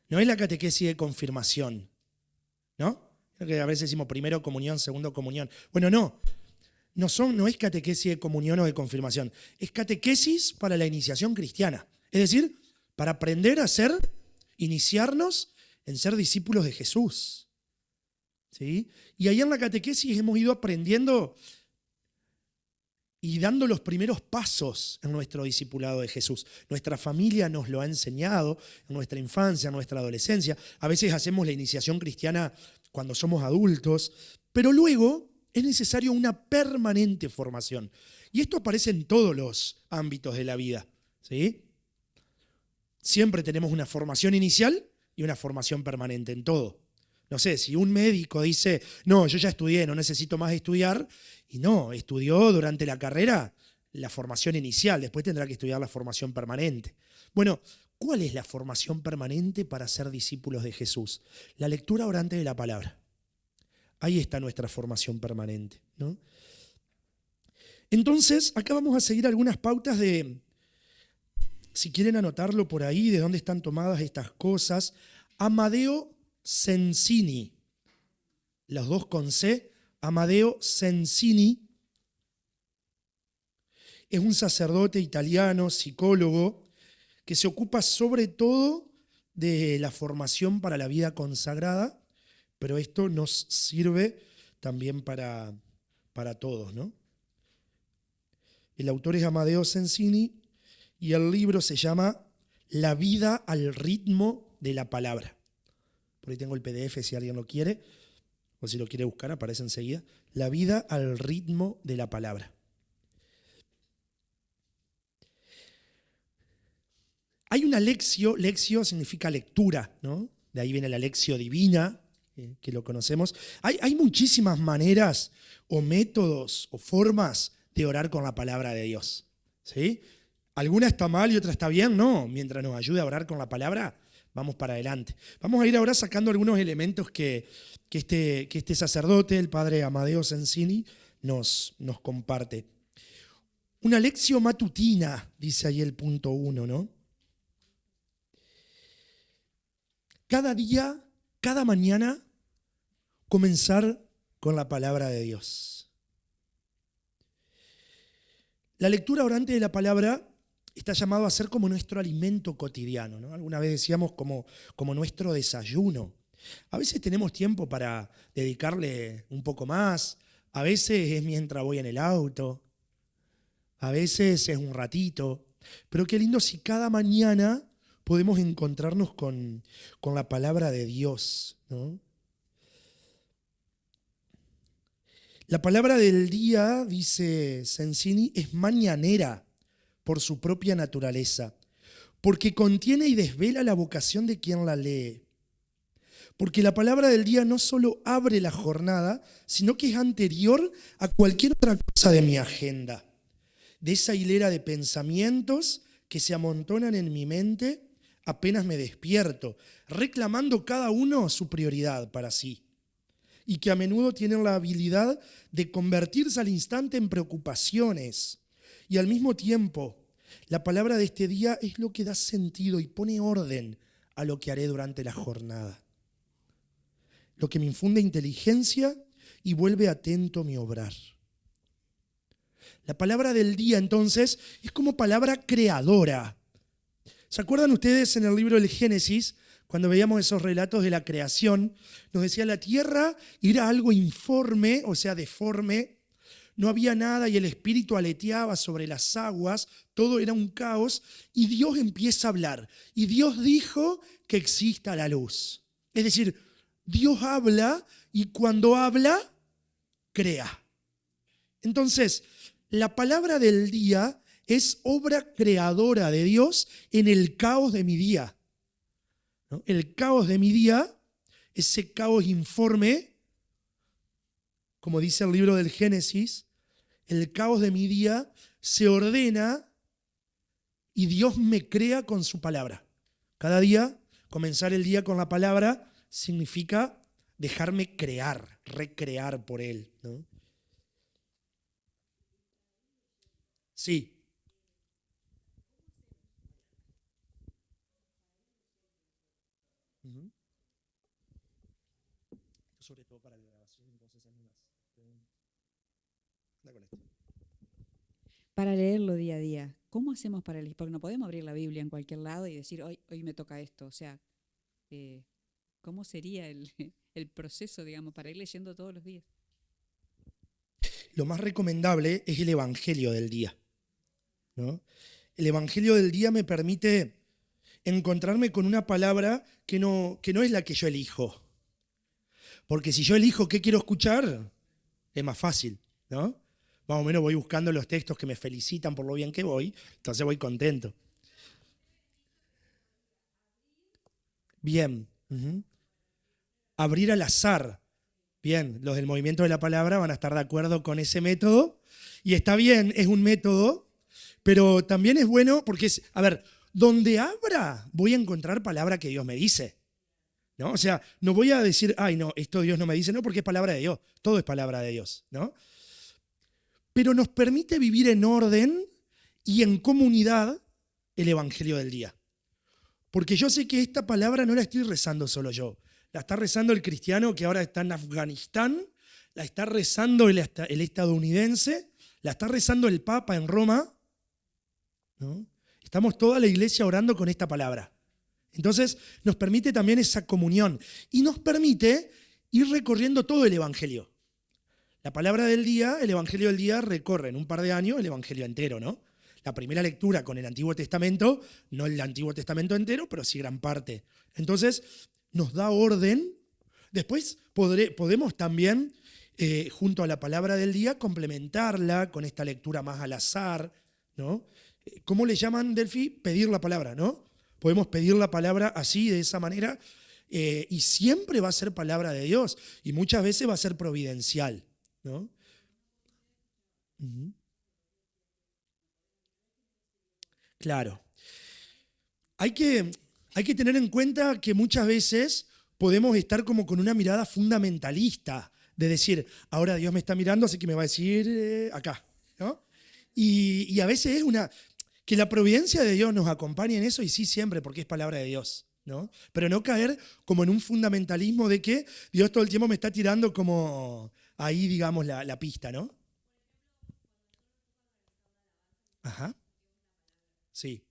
Speaker 1: no es la catequesis de confirmación, ¿no? Que a veces decimos primero comunión, segundo comunión. Bueno, no es catequesis de comunión o de confirmación, es catequesis para la iniciación cristiana. Es decir, para aprender a iniciarnos en ser discípulos de Jesús. ¿Sí? Y ahí en la catequesis hemos ido aprendiendo y dando los primeros pasos en nuestro discipulado de Jesús. Nuestra familia nos lo ha enseñado en nuestra infancia, en nuestra adolescencia. A veces hacemos la iniciación cristiana cuando somos adultos, pero luego es necesario una permanente formación. Y esto aparece en todos los ámbitos de la vida, ¿sí? Siempre tenemos una formación inicial y una formación permanente en todo. No sé, si un médico dice, no, yo ya estudié, no necesito más estudiar, y no, estudió durante la carrera la formación inicial, después tendrá que estudiar la formación permanente. Bueno, ¿cuál es la formación permanente para ser discípulos de Jesús? La lectura orante de la palabra. Ahí está nuestra formación permanente, ¿no? Entonces, acá vamos a seguir algunas pautas de, si quieren anotarlo por ahí, de dónde están tomadas estas cosas. Amadeo Sensini, los dos con C, Amadeo Sensini, es un sacerdote italiano, psicólogo, que se ocupa sobre todo de la formación para la vida consagrada, pero esto nos sirve también para todos, ¿no? El autor es Amadeo Sensini y el libro se llama La vida al ritmo de la palabra. Por ahí tengo el PDF si alguien lo quiere, o si lo quiere buscar, aparece enseguida. La vida al ritmo de la palabra. Hay una lectio significa lectura, ¿no? De ahí viene la lectio divina, que lo conocemos. Hay muchísimas maneras o métodos o formas de orar con la palabra de Dios, ¿sí? Alguna está mal y otra está bien, no. Mientras nos ayude a orar con la palabra, vamos para adelante. Vamos a ir ahora sacando algunos elementos que este sacerdote, el padre Amadeo Sensini, nos comparte. Una lectio matutina, dice ahí el punto 1, ¿no? Cada día, cada mañana, comenzar con la palabra de Dios. La lectura orante de la palabra está llamado a ser como nuestro alimento cotidiano, ¿no? Alguna vez decíamos como nuestro desayuno. A veces tenemos tiempo para dedicarle un poco más, a veces es mientras voy en el auto, a veces es un ratito, pero qué lindo si cada mañana podemos encontrarnos con la palabra de Dios, ¿no? La palabra del día, dice Sensini, es mañanera por su propia naturaleza, porque contiene y desvela la vocación de quien la lee. Porque la palabra del día no solo abre la jornada, sino que es anterior a cualquier otra cosa de mi agenda, de esa hilera de pensamientos que se amontonan en mi mente apenas me despierto, reclamando cada uno su prioridad para sí, y que a menudo tienen la habilidad de convertirse al instante en preocupaciones. Y al mismo tiempo, la palabra de este día es lo que da sentido y pone orden a lo que haré durante la jornada, lo que me infunde inteligencia y vuelve atento mi obrar. La palabra del día, entonces, es como palabra creadora. ¿Se acuerdan ustedes en el libro del Génesis, cuando veíamos esos relatos de la creación? Nos decía la tierra era algo informe, o sea, deforme, no había nada y el espíritu aleteaba sobre las aguas, todo era un caos, y Dios empieza a hablar. Y Dios dijo que exista la luz. Es decir, Dios habla y cuando habla, crea. Entonces, la palabra del día es obra creadora de Dios en el caos de mi día, ¿no? El caos de mi día, ese caos informe, como dice el libro del Génesis, el caos de mi día se ordena y Dios me crea con su palabra. Cada día, comenzar el día con la palabra significa dejarme crear, recrear por Él, ¿no? Sí. Sobre todo para la grabación, entonces es más.
Speaker 2: Para leerlo día a día, ¿cómo hacemos para leer? Porque no podemos abrir la Biblia en cualquier lado y decir, hoy me toca esto. O sea, ¿cómo sería el proceso, digamos, para ir leyendo todos los días?
Speaker 1: Lo más recomendable es el Evangelio del día, ¿no? El Evangelio del día me permite encontrarme con una palabra que no es la que yo elijo. Porque si yo elijo qué quiero escuchar, es más fácil, ¿no? Más o menos voy buscando los textos que me felicitan por lo bien que voy, entonces voy contento. Bien. Abrir al azar. Bien, los del movimiento de la palabra van a estar de acuerdo con ese método. Y está bien, es un método, pero también es bueno porque a ver, donde abra voy a encontrar palabra que Dios me dice, ¿no? O sea, no voy a decir, ay, no, esto Dios no me dice, no, porque es palabra de Dios. Todo es palabra de Dios, ¿no? Pero nos permite vivir en orden y en comunidad el Evangelio del día. Porque yo sé que esta palabra no la estoy rezando solo yo. La está rezando el cristiano que ahora está en Afganistán, la está rezando el estadounidense, la está rezando el Papa en Roma, ¿no? Estamos toda la iglesia orando con esta palabra. Entonces nos permite también esa comunión y nos permite ir recorriendo todo el Evangelio. La palabra del día, el Evangelio del día, recorre en un par de años el Evangelio entero, ¿no? La primera lectura con el Antiguo Testamento, no el Antiguo Testamento entero, pero sí gran parte. Entonces, nos da orden. Después podemos también, junto a la palabra del día, complementarla con esta lectura más al azar, ¿no? ¿Cómo le llaman, Delphi? Pedir la palabra, ¿no? Podemos pedir la palabra así, de esa manera, y siempre va a ser palabra de Dios, y muchas veces va a ser providencial, ¿no? Ujú. Claro. Hay que, hay que tener en cuenta que muchas veces podemos estar como con una mirada fundamentalista, de decir, ahora Dios me está mirando, así que me va a decir acá, ¿no? Y a veces es que la providencia de Dios nos acompañe en eso, y sí siempre, porque es palabra de Dios, ¿no? Pero no caer como en un fundamentalismo de que Dios todo el tiempo me está tirando como ahí, digamos, la pista, ¿no? Ajá, sí.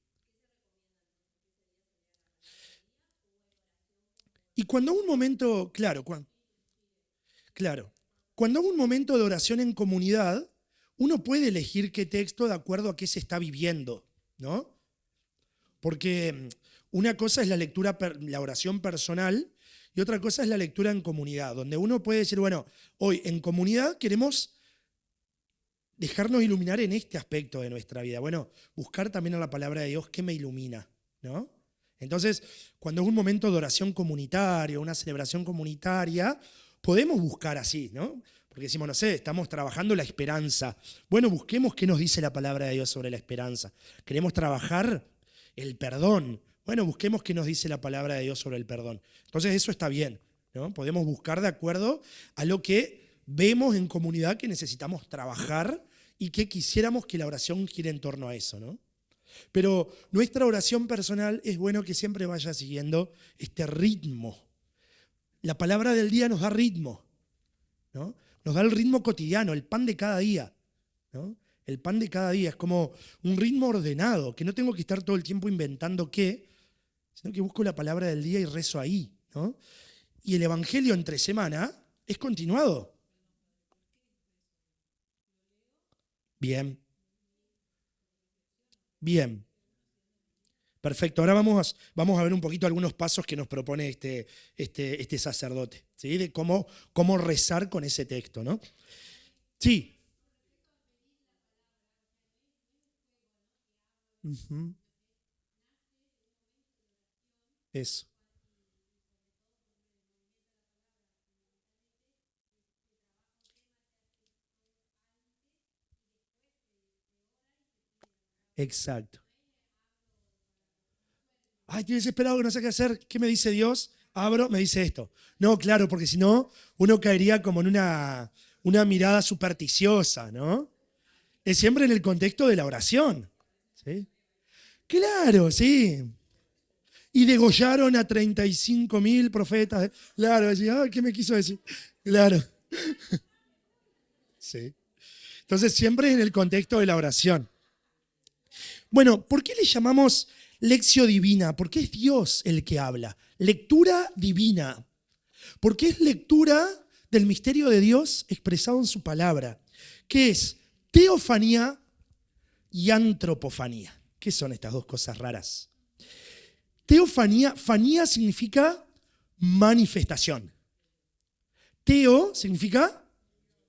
Speaker 1: Y cuando un momento, claro, cuando hay un momento de oración en comunidad, uno puede elegir qué texto de acuerdo a qué se está viviendo, ¿no? Porque una cosa es la lectura, la oración personal, y otra cosa es la lectura en comunidad, donde uno puede decir, bueno, hoy en comunidad queremos dejarnos iluminar en este aspecto de nuestra vida. Bueno, buscar también en la palabra de Dios qué me ilumina, ¿no? Entonces, cuando es un momento de oración comunitaria, una celebración comunitaria, podemos buscar así, ¿no? Porque decimos, no sé, estamos trabajando la esperanza. Bueno, busquemos qué nos dice la palabra de Dios sobre la esperanza. Queremos trabajar el perdón. Bueno, busquemos qué nos dice la palabra de Dios sobre el perdón. Entonces, eso está bien, ¿no? Podemos buscar de acuerdo a lo que vemos en comunidad que necesitamos trabajar y que quisiéramos que la oración gire en torno a eso, ¿no? Pero nuestra oración personal es bueno que siempre vaya siguiendo este ritmo. La palabra del día nos da ritmo, ¿no? Nos da el ritmo cotidiano, el pan de cada día, ¿no? El pan de cada día es como un ritmo ordenado, que no tengo que estar todo el tiempo inventando qué, sino que busco la palabra del día y rezo ahí, ¿no? Y el Evangelio entre semana es continuado. Bien, bien. Perfecto. Ahora vamos a ver un poquito algunos pasos que nos propone este sacerdote, ¿sí? De cómo rezar con ese texto, ¿no? Sí. Ujú. Eso. Exacto. Ay, estoy desesperado que no sé qué hacer. ¿Qué me dice Dios? Abro, me dice esto. No, claro, porque si no, uno caería como en una mirada supersticiosa, ¿no? Es siempre en el contexto de la oración. ¿Sí? Claro, sí. Y degollaron a 35.000 profetas. Claro, decía, ay, ¿qué me quiso decir? Claro, sí. Entonces siempre es en el contexto de la oración. Bueno, ¿por qué le llamamos lección divina? Porque es Dios el que habla. Lectura divina. Porque es lectura del misterio de Dios expresado en su palabra, que es teofanía y antropofanía. ¿Qué son estas dos cosas raras? Teofanía, fanía significa manifestación. Teo significa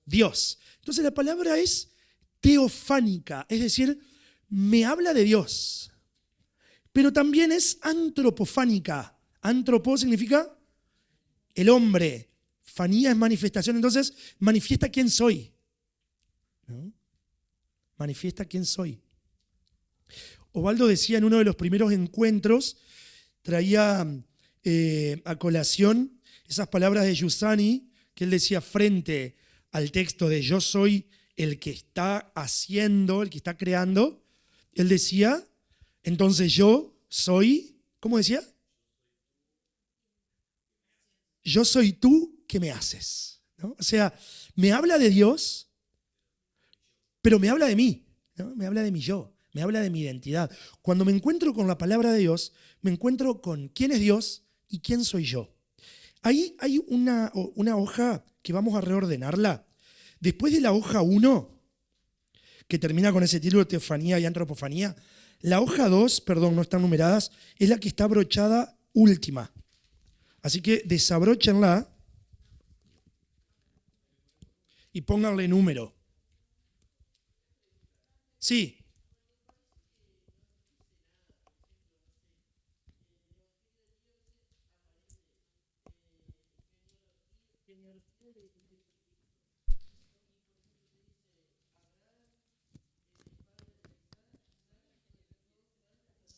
Speaker 1: Dios. Entonces la palabra es teofánica, es decir, me habla de Dios. Pero también es antropofánica. Antropo significa el hombre. Fanía es manifestación, entonces manifiesta quién soy, ¿no? Manifiesta quién soy. Osvaldo decía en uno de los primeros encuentros, traía a colación esas palabras de Giussani, que él decía frente al texto de yo soy el que está haciendo, el que está creando. Él decía, entonces yo soy, ¿cómo decía? Yo soy tú que me haces, ¿no? O sea, me habla de Dios, pero me habla de mí, ¿no? Me habla de mi yo, me habla de mi identidad. Cuando me encuentro con la palabra de Dios, me encuentro con quién es Dios y quién soy yo. Ahí hay una hoja que vamos a reordenarla, Después de la hoja 1, que termina con ese título de teofanía y antropofanía, la hoja 2, perdón, no están numeradas, es la que está abrochada última. Así que desabróchenla y pónganle número. Sí.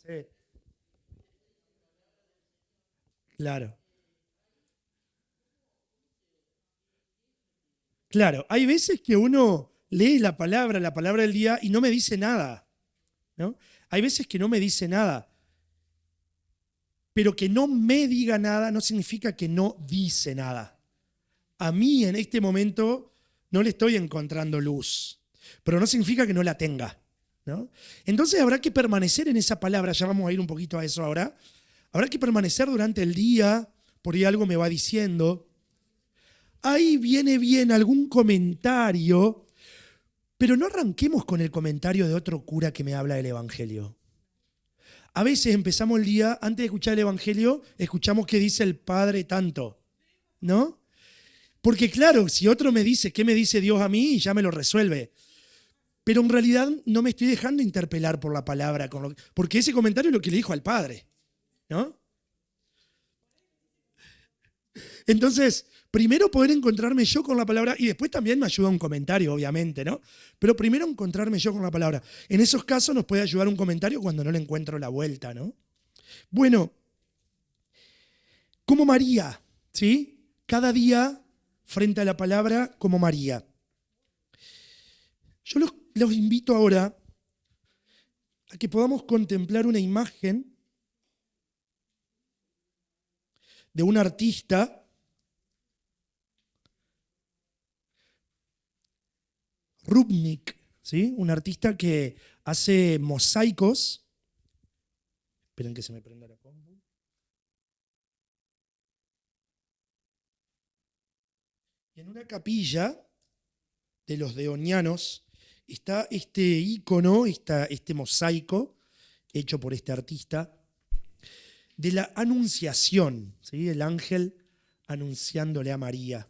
Speaker 1: Sí. Claro. Claro, hay veces que uno lee la palabra del día y no me dice nada, ¿no? Hay veces que no me dice nada, pero que no me diga nada no significa que no dice nada. A mí en este momento no le estoy encontrando luz, pero no significa que no la tenga, ¿no? Entonces habrá que permanecer en esa palabra, ya vamos a ir un poquito a eso ahora. Habrá que permanecer durante el día, por ahí algo me va diciendo. Ahí viene bien algún comentario, pero no arranquemos con el comentario de otro cura que me habla del Evangelio. A veces empezamos el día, antes de escuchar el Evangelio, escuchamos qué dice el Padre tanto, ¿no? Porque claro, si otro me dice qué me dice Dios a mí, ya me lo resuelve. Pero en realidad no me estoy dejando interpelar por la palabra, porque ese comentario es lo que le dijo al Padre, ¿no? Entonces, primero poder encontrarme yo con la palabra y después también me ayuda un comentario, obviamente, ¿no? Pero primero encontrarme yo con la palabra. En esos casos nos puede ayudar un comentario cuando no le encuentro la vuelta, ¿no? Bueno, como María, ¿sí? Cada día frente a la palabra como María. Yo los invito ahora a que podamos contemplar una imagen de un artista Rubnik, ¿sí? Un artista que hace mosaicos. Esperen que se me prenda la compu. Y en una capilla de los deonianos está este ícono, este mosaico hecho por este artista de la anunciación, ¿sí? El ángel anunciándole a María.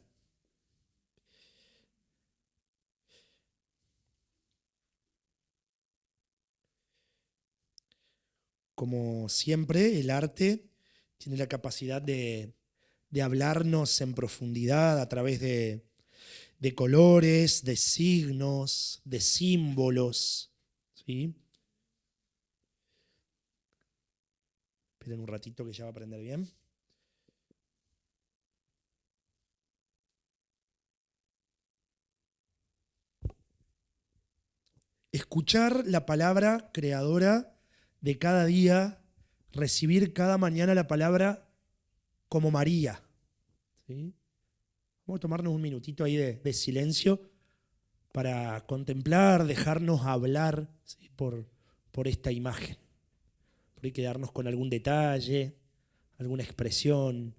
Speaker 1: Como siempre, el arte tiene la capacidad de hablarnos en profundidad a través de colores, de signos, de símbolos. ¿Sí? Esperen un ratito que ya va a aprender bien. Escuchar la palabra creadora de cada día, recibir cada mañana la palabra como María. ¿Sí? Vamos a tomarnos un minutito ahí de silencio para contemplar, dejarnos hablar, ¿sí? por esta imagen. Por ahí quedarnos con algún detalle, alguna expresión.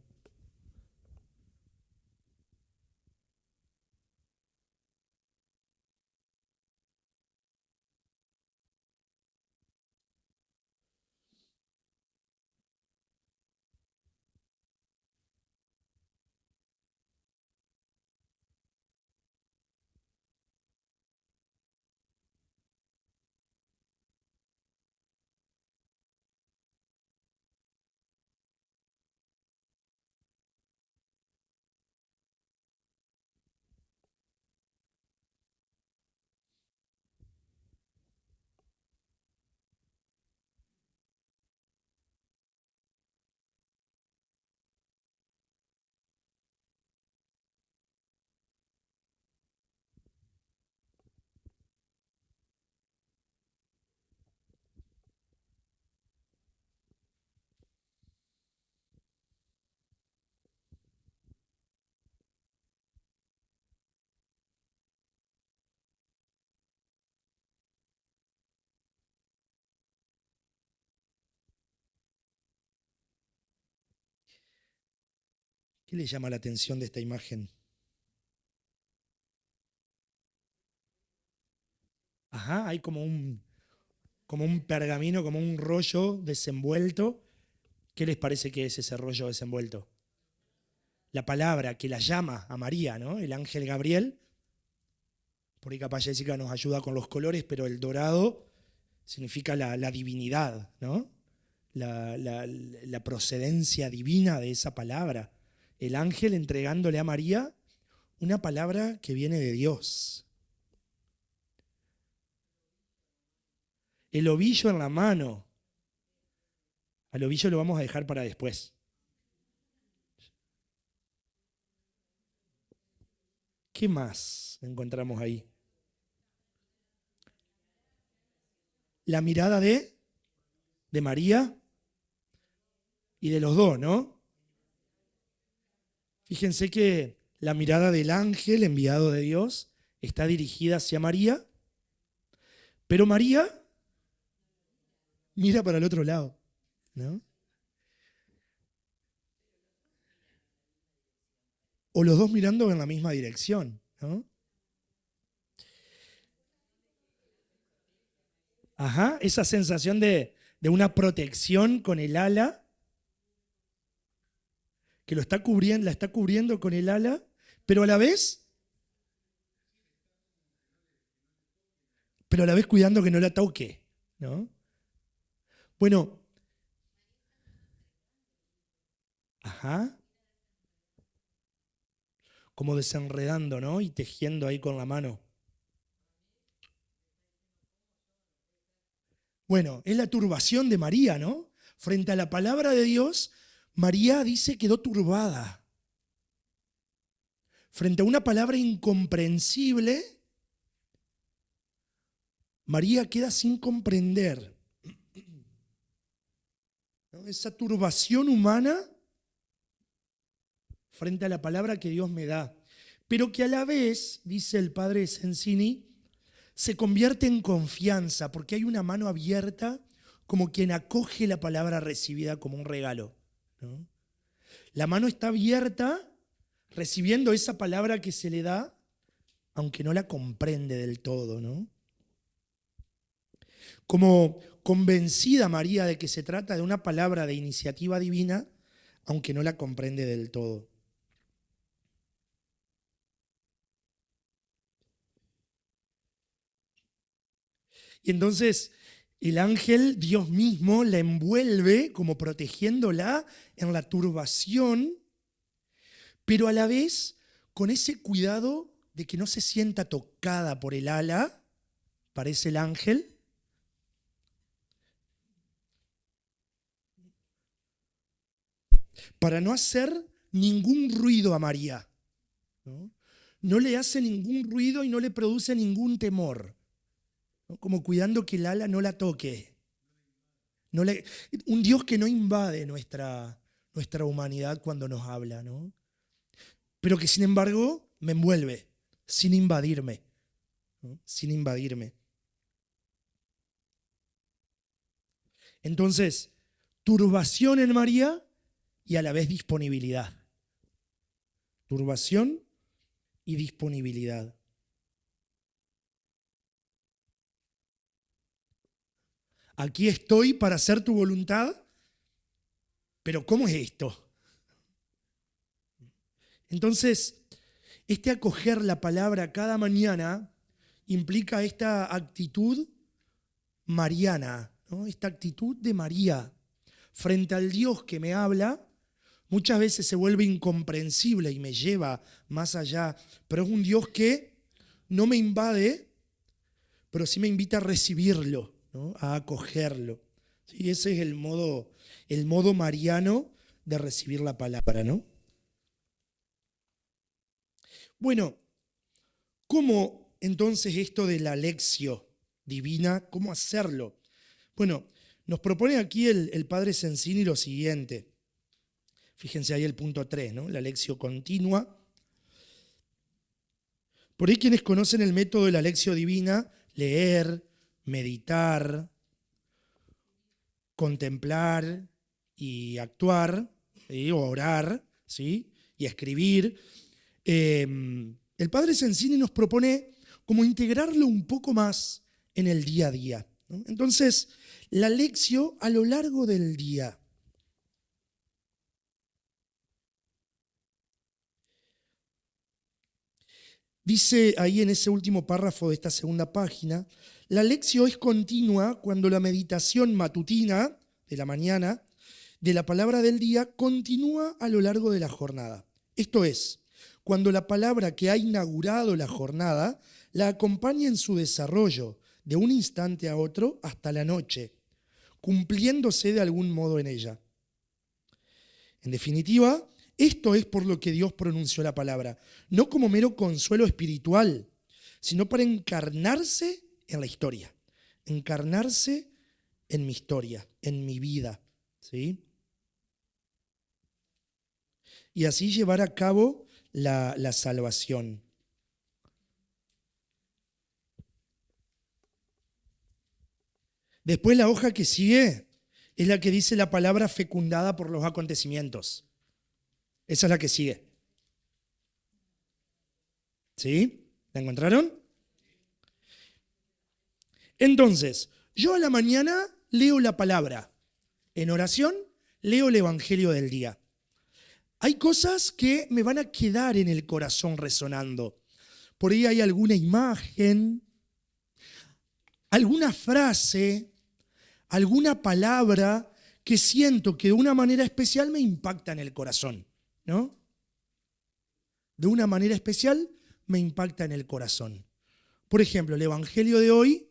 Speaker 1: ¿Qué le llama la atención de esta imagen? Ajá, hay como un pergamino, como un rollo desenvuelto. ¿Qué les parece que es ese rollo desenvuelto? La palabra que la llama a María, ¿no? El ángel Gabriel. Por ahí capaz Jessica nos ayuda con los colores, pero el dorado significa la divinidad, ¿no? La procedencia divina de esa palabra. El ángel entregándole a María una palabra que viene de Dios. El ovillo en la mano. Al ovillo lo vamos a dejar para después. ¿Qué más encontramos ahí? La mirada de María y de los dos, ¿no? Fíjense que la mirada del ángel enviado de Dios está dirigida hacia María, pero María mira para el otro lado, ¿no? O los dos mirando en la misma dirección, ¿no? Ajá, esa sensación de una protección con el ala, que lo está cubriendo, la está cubriendo con el ala, pero a la vez cuidando que no la toque, ¿no? Bueno, ajá, como desenredando, ¿no? Y tejiendo ahí con la mano. Bueno, es la turbación de María, ¿no? Frente a la palabra de Dios, María dice quedó turbada. Frente a una palabra incomprensible, María queda sin comprender. ¿No? Esa turbación humana frente a la palabra que Dios me da. Pero que a la vez, dice el padre Sensini, se convierte en confianza, porque hay una mano abierta como quien acoge la palabra recibida como un regalo, ¿no? La mano está abierta recibiendo esa palabra que se le da, aunque no la comprende del todo, ¿no? Como convencida María de que se trata de una palabra de iniciativa divina, aunque no la comprende del todo. Y entonces el ángel, Dios mismo, la envuelve como protegiéndola en la turbación, pero a la vez con ese cuidado de que no se sienta tocada por el ala, parece el ángel, para no hacer ningún ruido a María, ¿no? No le hace ningún ruido y no le produce ningún temor, ¿no? Como cuidando que el ala no la toque. Un Dios que no invade nuestra humanidad cuando nos habla, ¿no? Pero que sin embargo me envuelve, sin invadirme, ¿no? Sin invadirme. Entonces, turbación en María y a la vez disponibilidad. Turbación y disponibilidad. Aquí estoy para hacer tu voluntad, pero ¿cómo es esto? Entonces, este acoger la palabra cada mañana implica esta actitud mariana, ¿no? Esta actitud de María frente al Dios que me habla. Muchas veces se vuelve incomprensible y me lleva más allá, pero es un Dios que no me invade, pero sí me invita a recibirlo, ¿no? A acogerlo. ¿Sí? Ese es el modo mariano de recibir la palabra, ¿no? Bueno, ¿cómo entonces esto de la lección divina, cómo hacerlo? Bueno, nos propone aquí el padre Sensini lo siguiente. Fíjense ahí el punto 3, ¿no? La lección continua. Por ahí quienes conocen el método de la lección divina, leer, meditar, contemplar y actuar, ¿sí? O orar, ¿sí? Y escribir. El padre Sensini nos propone como integrarlo un poco más en el día a día, ¿no? Entonces, la lección a lo largo del día. Dice ahí en ese último párrafo de esta segunda página, la lección es continua cuando la meditación matutina de la mañana de la palabra del día continúa a lo largo de la jornada. Esto es, cuando la palabra que ha inaugurado la jornada la acompaña en su desarrollo de un instante a otro hasta la noche, cumpliéndose de algún modo en ella. En definitiva, esto es por lo que Dios pronunció la palabra, no como mero consuelo espiritual, sino para encarnarse en la historia, encarnarse en mi historia, en mi vida, ¿sí? Y así llevar a cabo la salvación. Después la hoja que sigue es la que dice la palabra fecundada por los acontecimientos. Esa es la que sigue. ¿Sí? ¿La encontraron? Entonces, yo a la mañana leo la palabra. En oración leo el Evangelio del día. Hay cosas que me van a quedar en el corazón resonando. Por ahí hay alguna imagen, alguna frase, alguna palabra que siento que de una manera especial me impacta en el corazón, ¿no? De una manera especial me impacta en el corazón. Por ejemplo, el Evangelio de hoy,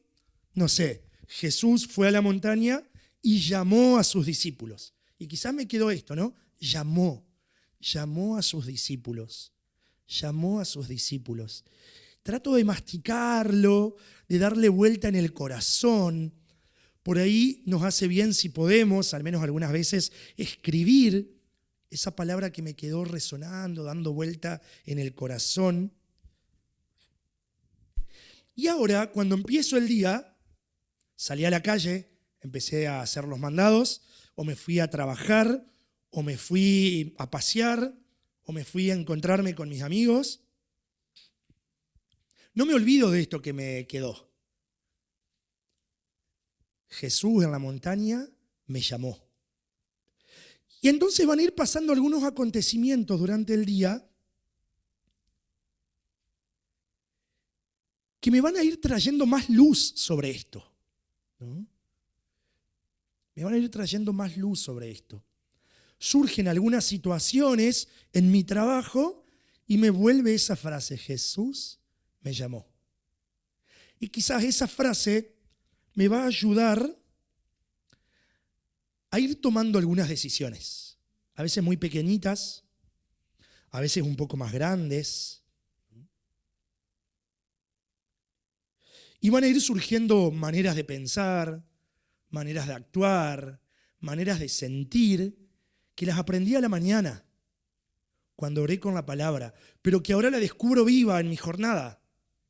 Speaker 1: no sé, Jesús fue a la montaña y llamó a sus discípulos. Y quizás me quedó esto, ¿no? Llamó a sus discípulos. Llamó a sus discípulos. Trato de masticarlo, de darle vuelta en el corazón. Por ahí nos hace bien, si podemos, al menos algunas veces, escribir esa palabra que me quedó resonando, dando vuelta en el corazón. Y ahora, cuando empiezo el día, salí a la calle, empecé a hacer los mandados, o me fui a trabajar, o me fui a pasear, o me fui a encontrarme con mis amigos. No me olvido de esto que me quedó. Jesús en la montaña me llamó. Y entonces van a ir pasando algunos acontecimientos durante el día que me van a ir trayendo más luz sobre esto, ¿no? Me van a ir trayendo más luz sobre esto. Surgen algunas situaciones en mi trabajo y me vuelve esa frase, Jesús me llamó. Y quizás esa frase me va a ayudar a ir tomando algunas decisiones, a veces muy pequeñitas, a veces un poco más grandes. Y van a ir surgiendo maneras de pensar, maneras de actuar, maneras de sentir, que las aprendí a la mañana, cuando oré con la palabra, pero que ahora la descubro viva en mi jornada,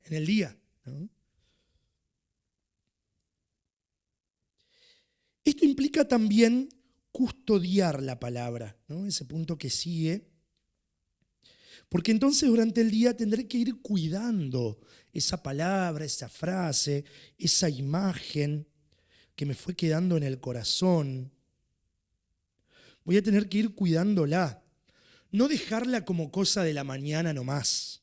Speaker 1: en el día, ¿no? Esto implica también custodiar la palabra, ¿no? Ese punto que sigue. Porque entonces durante el día tendré que ir cuidando esa palabra, esa frase, esa imagen que me fue quedando en el corazón. Voy a tener que ir cuidándola, no dejarla como cosa de la mañana nomás.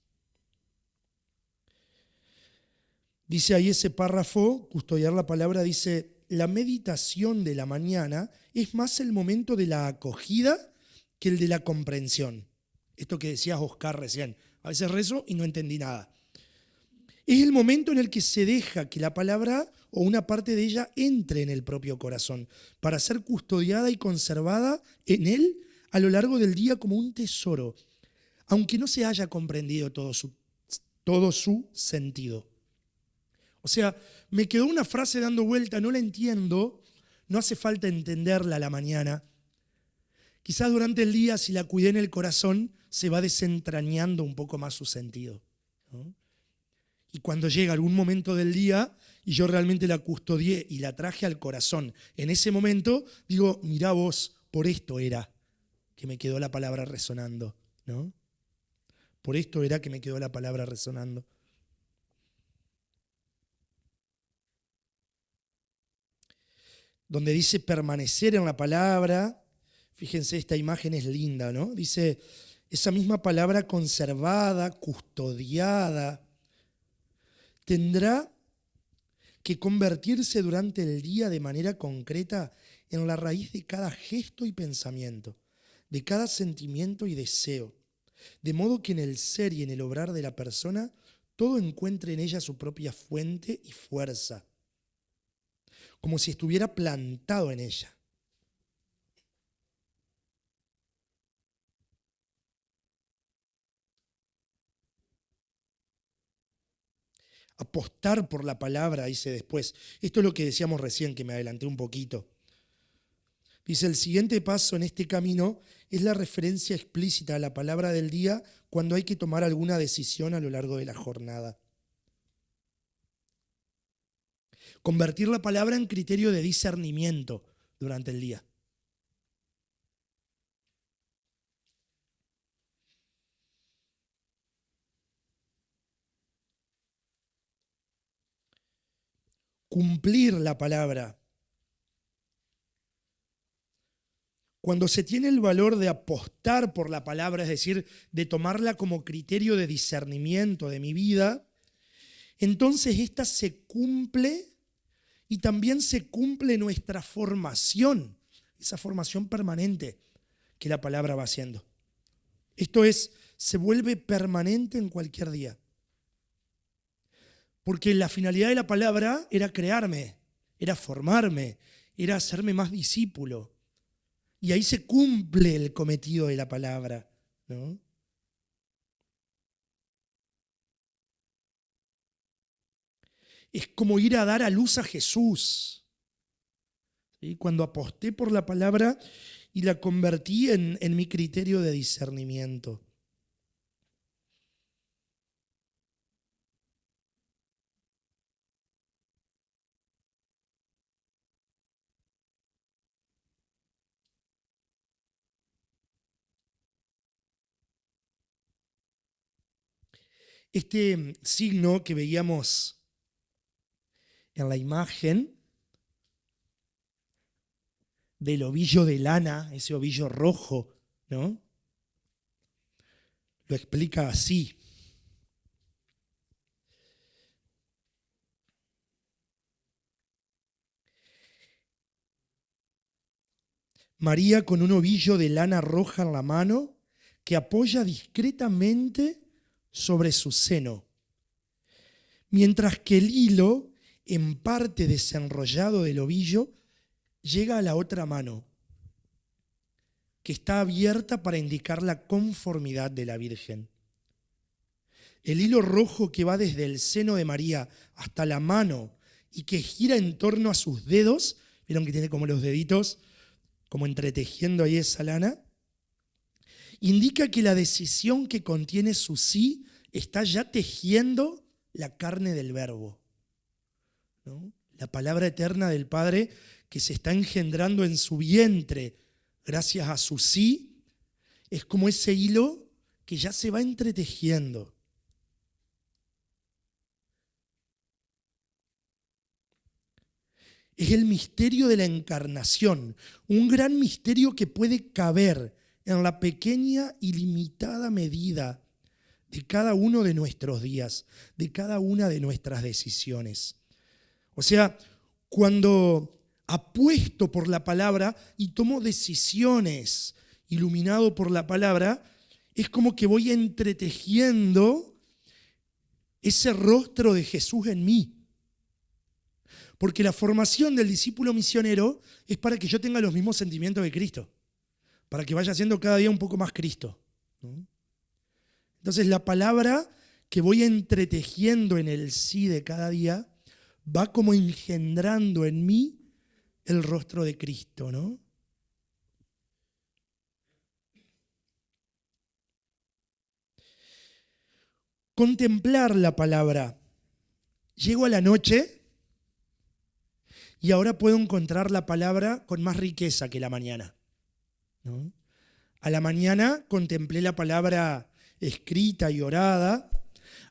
Speaker 1: Dice ahí ese párrafo, custodiar la palabra, dice, la meditación de la mañana es más el momento de la acogida que el de la comprensión. Esto que decías Oscar recién, a veces rezo y no entendí nada. Es el momento en el que se deja que la palabra o una parte de ella entre en el propio corazón para ser custodiada y conservada en él a lo largo del día como un tesoro, aunque no se haya comprendido todo su sentido. O sea, me quedó una frase dando vuelta, no la entiendo, no hace falta entenderla a la mañana. Quizás durante el día, si la cuidé en el corazón, se va desentrañando un poco más su sentido, ¿no? Y cuando llega algún momento del día y yo realmente la custodié y la traje al corazón, en ese momento digo, mirá vos, por esto era que me quedó la palabra resonando, ¿no? Por esto era que me quedó la palabra resonando. donde dice permanecer en la palabra. Fíjense, esta imagen es linda, ¿no? Dice, esa misma palabra conservada, custodiada, tendrá que convertirse durante el día de manera concreta en la raíz de cada gesto y pensamiento, de cada sentimiento y deseo, de modo que en el ser y en el obrar de la persona todo encuentre en ella su propia fuente y fuerza, como si estuviera plantado en ella. Apostar por la palabra, dice después. Esto es lo que decíamos recién, que me adelanté un poquito. Dice, el siguiente paso en este camino es la referencia explícita a la palabra del día cuando hay que tomar alguna decisión a lo largo de la jornada. Convertir la palabra en criterio de discernimiento durante el día. Cumplir la palabra. Cuando se tiene el valor de apostar por la palabra, es decir, de tomarla como criterio de discernimiento de mi vida, entonces esta se cumple y también se cumple nuestra formación, esa formación permanente que la palabra va haciendo. Esto es, se vuelve permanente en cualquier día. Porque la finalidad de la palabra era crearme, era formarme, era hacerme más discípulo. Y ahí se cumple el cometido de la palabra, ¿no? Es como ir a dar a luz a Jesús. ¿Sí? Cuando aposté por la palabra y la convertí en mi criterio de discernimiento. Este signo que veíamos en la imagen del ovillo de lana, ese ovillo rojo, ¿no? Lo explica así. María con un ovillo de lana roja en la mano que apoya discretamente sobre su seno, mientras que el hilo, en parte desenrollado del ovillo, llega a la otra mano, que está abierta para indicar la conformidad de la Virgen. El hilo rojo que va desde el seno de María hasta la mano y que gira en torno a sus dedos, vieron que tiene como los deditos como entretejiendo ahí esa lana, indica que la decisión que contiene su sí está ya tejiendo la carne del Verbo, ¿no? La palabra eterna del Padre que se está engendrando en su vientre gracias a su sí, es como ese hilo que ya se va entretejiendo. Es el misterio de la encarnación, un gran misterio que puede caber en la pequeña y limitada medida de cada uno de nuestros días, de cada una de nuestras decisiones. O sea, cuando apuesto por la palabra y tomo decisiones iluminado por la palabra, es como que voy entretejiendo ese rostro de Jesús en mí. Porque la formación del discípulo misionero es para que yo tenga los mismos sentimientos que Cristo, para que vaya siendo cada día un poco más Cristo, ¿no? Entonces la palabra que voy entretejiendo en el sí de cada día va como engendrando en mí el rostro de Cristo, ¿no? Contemplar la palabra. Llego a la noche y ahora puedo encontrar la palabra con más riqueza que la mañana, ¿no? A la mañana contemplé la palabra escrita y orada.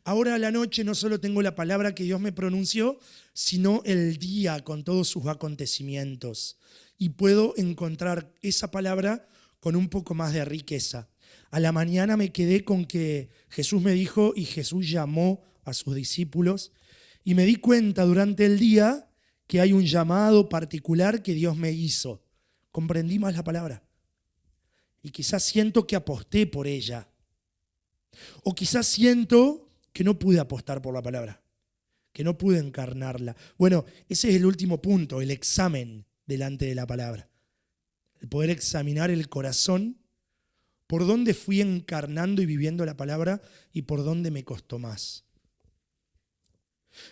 Speaker 1: Ahora a la noche no solo tengo la palabra que Dios me pronunció, sino el día con todos sus acontecimientos. Y puedo encontrar esa palabra con un poco más de riqueza. A la mañana me quedé con que Jesús me dijo y Jesús llamó a sus discípulos. Y me di cuenta durante el día que hay un llamado particular que Dios me hizo. Comprendí más la palabra. Y quizás siento que aposté por ella. O quizás siento que no pude apostar por la palabra, que no pude encarnarla. Bueno, ese es el último punto, el examen delante de la palabra. El poder examinar el corazón, por dónde fui encarnando y viviendo la palabra y por dónde me costó más.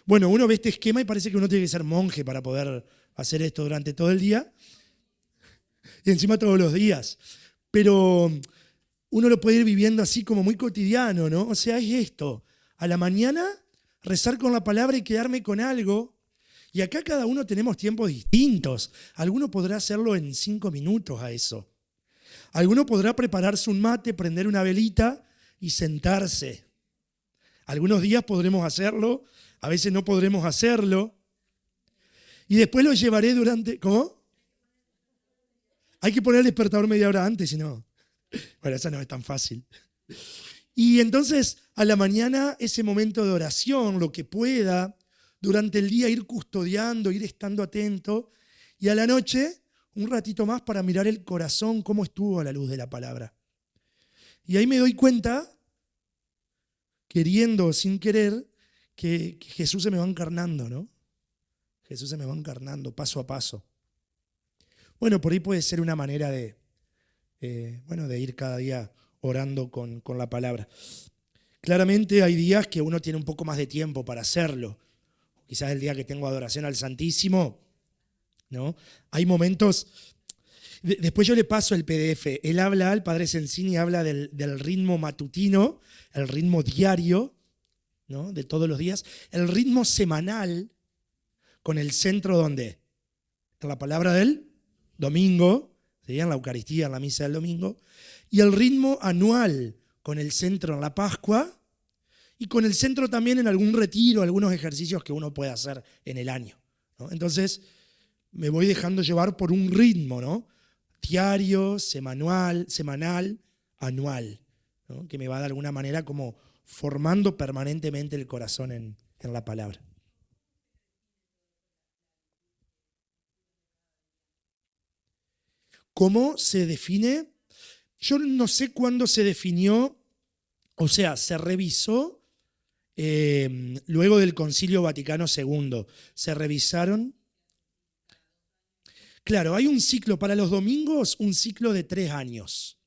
Speaker 1: Bueno, uno ve este esquema y parece que uno tiene que ser monje para poder hacer esto durante todo el día y encima todos los días. Pero uno lo puede ir viviendo así como muy cotidiano, ¿no? O sea, es esto. A la mañana rezar con la palabra y quedarme con algo. Y acá cada uno tenemos tiempos distintos. Alguno podrá hacerlo en 5 minutos a eso. Alguno podrá prepararse un mate, prender una velita y sentarse. Algunos días podremos hacerlo, a veces no podremos hacerlo. Y después lo llevaré durante... ¿Cómo? Hay que poner el despertador media hora antes, si no... Bueno, esa no es tan fácil. Y entonces, a la mañana, ese momento de oración, lo que pueda, durante el día ir custodiando, ir estando atento, y a la noche, un ratito más para mirar el corazón, cómo estuvo a la luz de la palabra. Y ahí me doy cuenta, queriendo o sin querer, que Jesús se me va encarnando, ¿no? Jesús se me va encarnando paso a paso. Bueno, por ahí puede ser una manera de ir cada día orando con la palabra. Claramente hay días que uno tiene un poco más de tiempo para hacerlo. Quizás el día que tengo adoración al Santísimo, ¿no? Hay momentos... Después yo le paso el PDF. Él habla, el padre Sensini habla del ritmo matutino, el ritmo diario, ¿no? De todos los días, el ritmo semanal, con el centro ¿dónde? En la palabra del domingo, ¿sí? En la Eucaristía, en la misa del domingo, y el ritmo anual, con el centro en la Pascua, y con el centro también en algún retiro, algunos ejercicios que uno puede hacer en el año, ¿no? Entonces, me voy dejando llevar por un ritmo, ¿no? Diario, semanal, anual, ¿no? Que me va de alguna manera como formando permanentemente el corazón en la palabra. ¿Cómo se define? Yo no sé cuándo se definió, o sea, se revisó luego del Concilio Vaticano II. Se revisaron. Claro, hay un ciclo para los domingos, un ciclo de 3 años.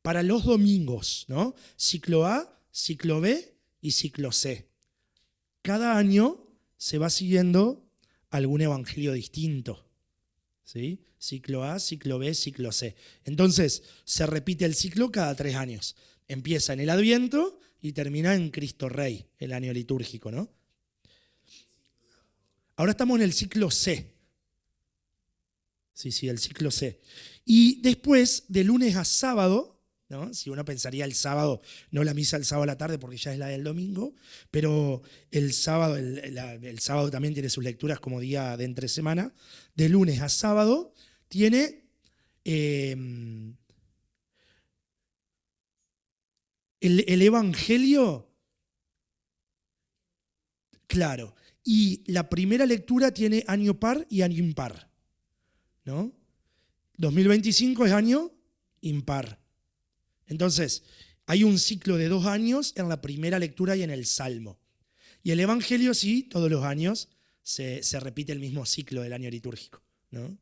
Speaker 1: Para los domingos, ¿no? Ciclo A, ciclo B y ciclo C. Cada año se va siguiendo algún evangelio distinto, ¿sí? Ciclo A, ciclo B, ciclo C. Entonces, se repite el ciclo cada 3 años. Empieza en el Adviento y termina en Cristo Rey, el año litúrgico, ¿no? Ahora estamos en el ciclo C. Sí, el ciclo C. Y después, de lunes a sábado, ¿no? Si uno pensaría el sábado, no la misa el sábado a la tarde porque ya es la del domingo, pero el sábado, el sábado también tiene sus lecturas como día de entre semana. De lunes a sábado tiene el Evangelio, claro, y la primera lectura tiene año par y año impar, ¿no? 2025 es año impar. Entonces, hay un ciclo de 2 años en la primera lectura y en el Salmo. Y el Evangelio sí, todos los años se repite el mismo ciclo del año litúrgico, ¿no?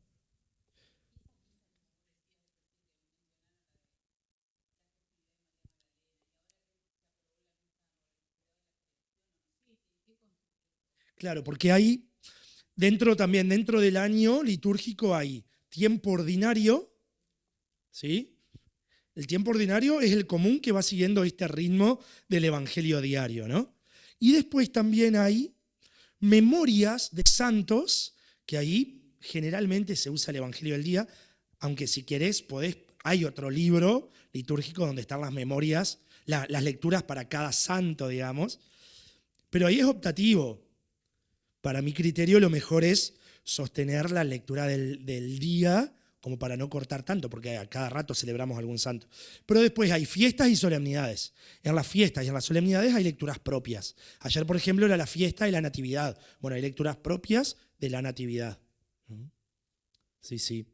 Speaker 1: Claro, porque hay, dentro del año litúrgico hay tiempo ordinario, ¿sí? El tiempo ordinario es el común que va siguiendo este ritmo del evangelio diario, ¿no? Y después también hay memorias de santos, que ahí generalmente se usa el evangelio del día, aunque si querés hay otro libro litúrgico donde están las memorias, las lecturas para cada santo, digamos. Pero ahí es optativo. Para mi criterio lo mejor es sostener la lectura del día como para no cortar tanto, porque a cada rato celebramos algún santo. Pero después hay fiestas y solemnidades. En las fiestas y en las solemnidades hay lecturas propias. Ayer, por ejemplo, era la fiesta de la Natividad. Bueno, hay lecturas propias de la Natividad. Sí, sí.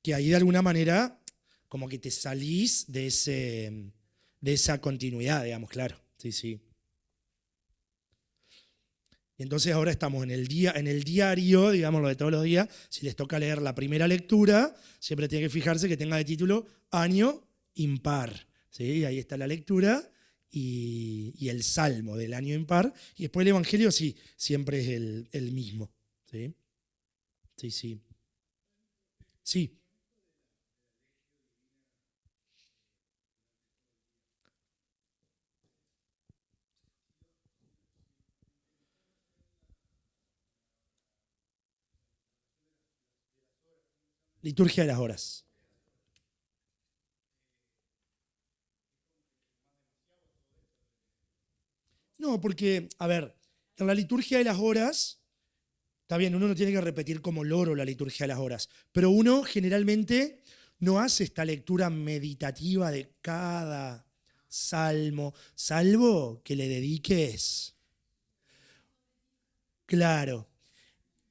Speaker 1: Que ahí de alguna manera como que te salís de esa continuidad, digamos, claro. Sí, sí. Entonces ahora estamos en el diario, digamos, lo de todos los días. Si les toca leer la primera lectura, siempre tienen que fijarse que tenga de título año impar. ¿Sí? Y ahí está la lectura y el salmo del año impar. Y después el evangelio, sí, siempre es el mismo. ¿Sí? Sí, sí. Sí. Liturgia de las horas. No, porque, a ver, en la liturgia de las horas, está bien, uno no tiene que repetir como loro la liturgia de las horas, pero uno generalmente no hace esta lectura meditativa de cada salmo, salvo que le dediques. Claro,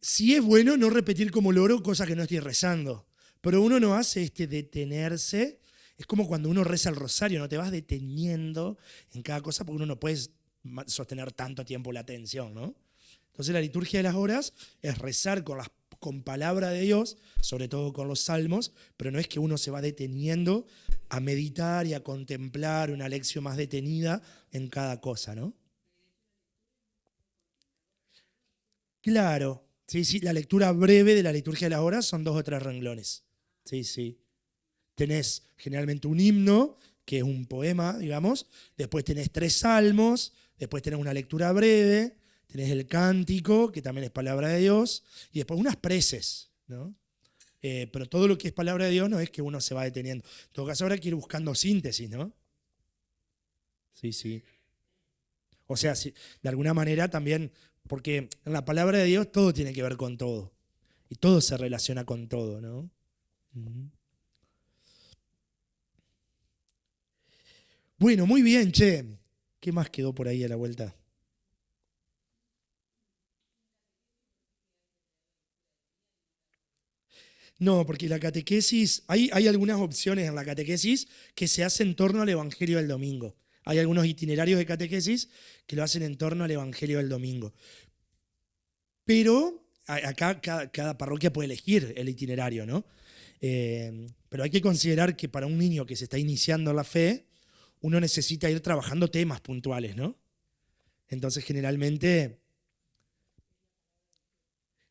Speaker 1: sí es bueno no repetir como loro cosas que no estoy rezando, pero uno no hace este detenerse. Es como cuando uno reza el rosario, no te vas deteniendo en cada cosa porque uno no puede sostener tanto tiempo la atención, ¿no? Entonces la liturgia de las horas es rezar con palabra de Dios, sobre todo con los salmos, pero no es que uno se va deteniendo a meditar y a contemplar una lección más detenida en cada cosa, ¿no? Claro, sí, sí, la lectura breve de la liturgia de las horas son 2 o 3 renglones. Sí, sí. Tenés generalmente un himno, que es un poema, digamos, después tenés 3 salmos, después tenés una lectura breve, tenés el cántico, que también es palabra de Dios, y después unas preces, ¿no? Pero todo lo que es palabra de Dios no es que uno se va deteniendo. En todo caso, ahora hay que ir buscando síntesis, ¿no? Sí, sí. O sea, de alguna manera también, porque en la palabra de Dios todo tiene que ver con todo. Y todo se relaciona con todo, ¿no? Ujú. Bueno, muy bien, che. ¿Qué más quedó por ahí a la vuelta? No, porque la catequesis, hay algunas opciones en la catequesis que se hacen en torno al Evangelio del domingo. Hay algunos itinerarios de catequesis que lo hacen en torno al Evangelio del domingo. Pero acá cada parroquia puede elegir el itinerario, ¿no? Pero hay que considerar que para un niño que se está iniciando en la fe, uno necesita ir trabajando temas puntuales, ¿no? Entonces, generalmente,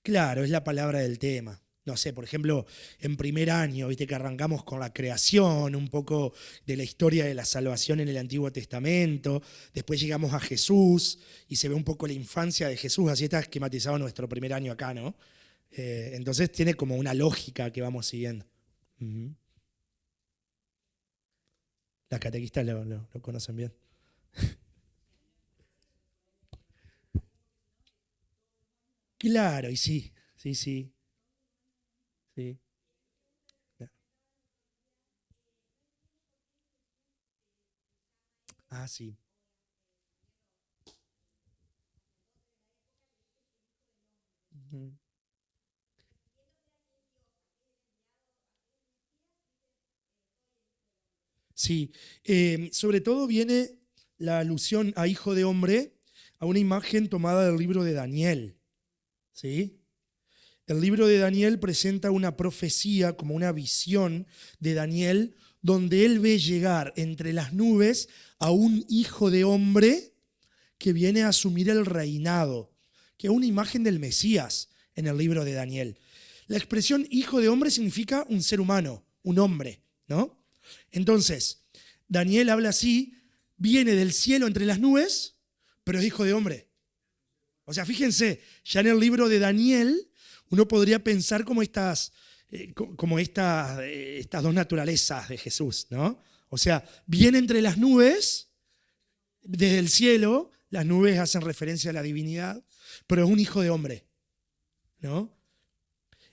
Speaker 1: claro, es la palabra del tema. No sé, por ejemplo, en primer año, viste que arrancamos con la creación, un poco de la historia de la salvación en el Antiguo Testamento, después llegamos a Jesús y se ve un poco la infancia de Jesús, así está esquematizado nuestro primer año acá, ¿no? Entonces tiene como una lógica que vamos siguiendo. Ujú. Las catequistas lo conocen bien. Claro, y sí, sí, sí, sí. Ah, sí. Ujú. Sí, sobre todo viene la alusión a hijo de hombre a una imagen tomada del libro de Daniel. ¿Sí? El libro de Daniel presenta una profecía, como una visión de Daniel, donde él ve llegar entre las nubes a un hijo de hombre que viene a asumir el reinado, que es una imagen del Mesías en el libro de Daniel. La expresión hijo de hombre significa un ser humano, un hombre, ¿no? Entonces, Daniel habla así, viene del cielo entre las nubes, pero es hijo de hombre. O sea, fíjense, ya en el libro de Daniel uno podría pensar como estas 2 naturalezas de Jesús, ¿no? O sea, viene entre las nubes, desde el cielo, las nubes hacen referencia a la divinidad, pero es un hijo de hombre, ¿no?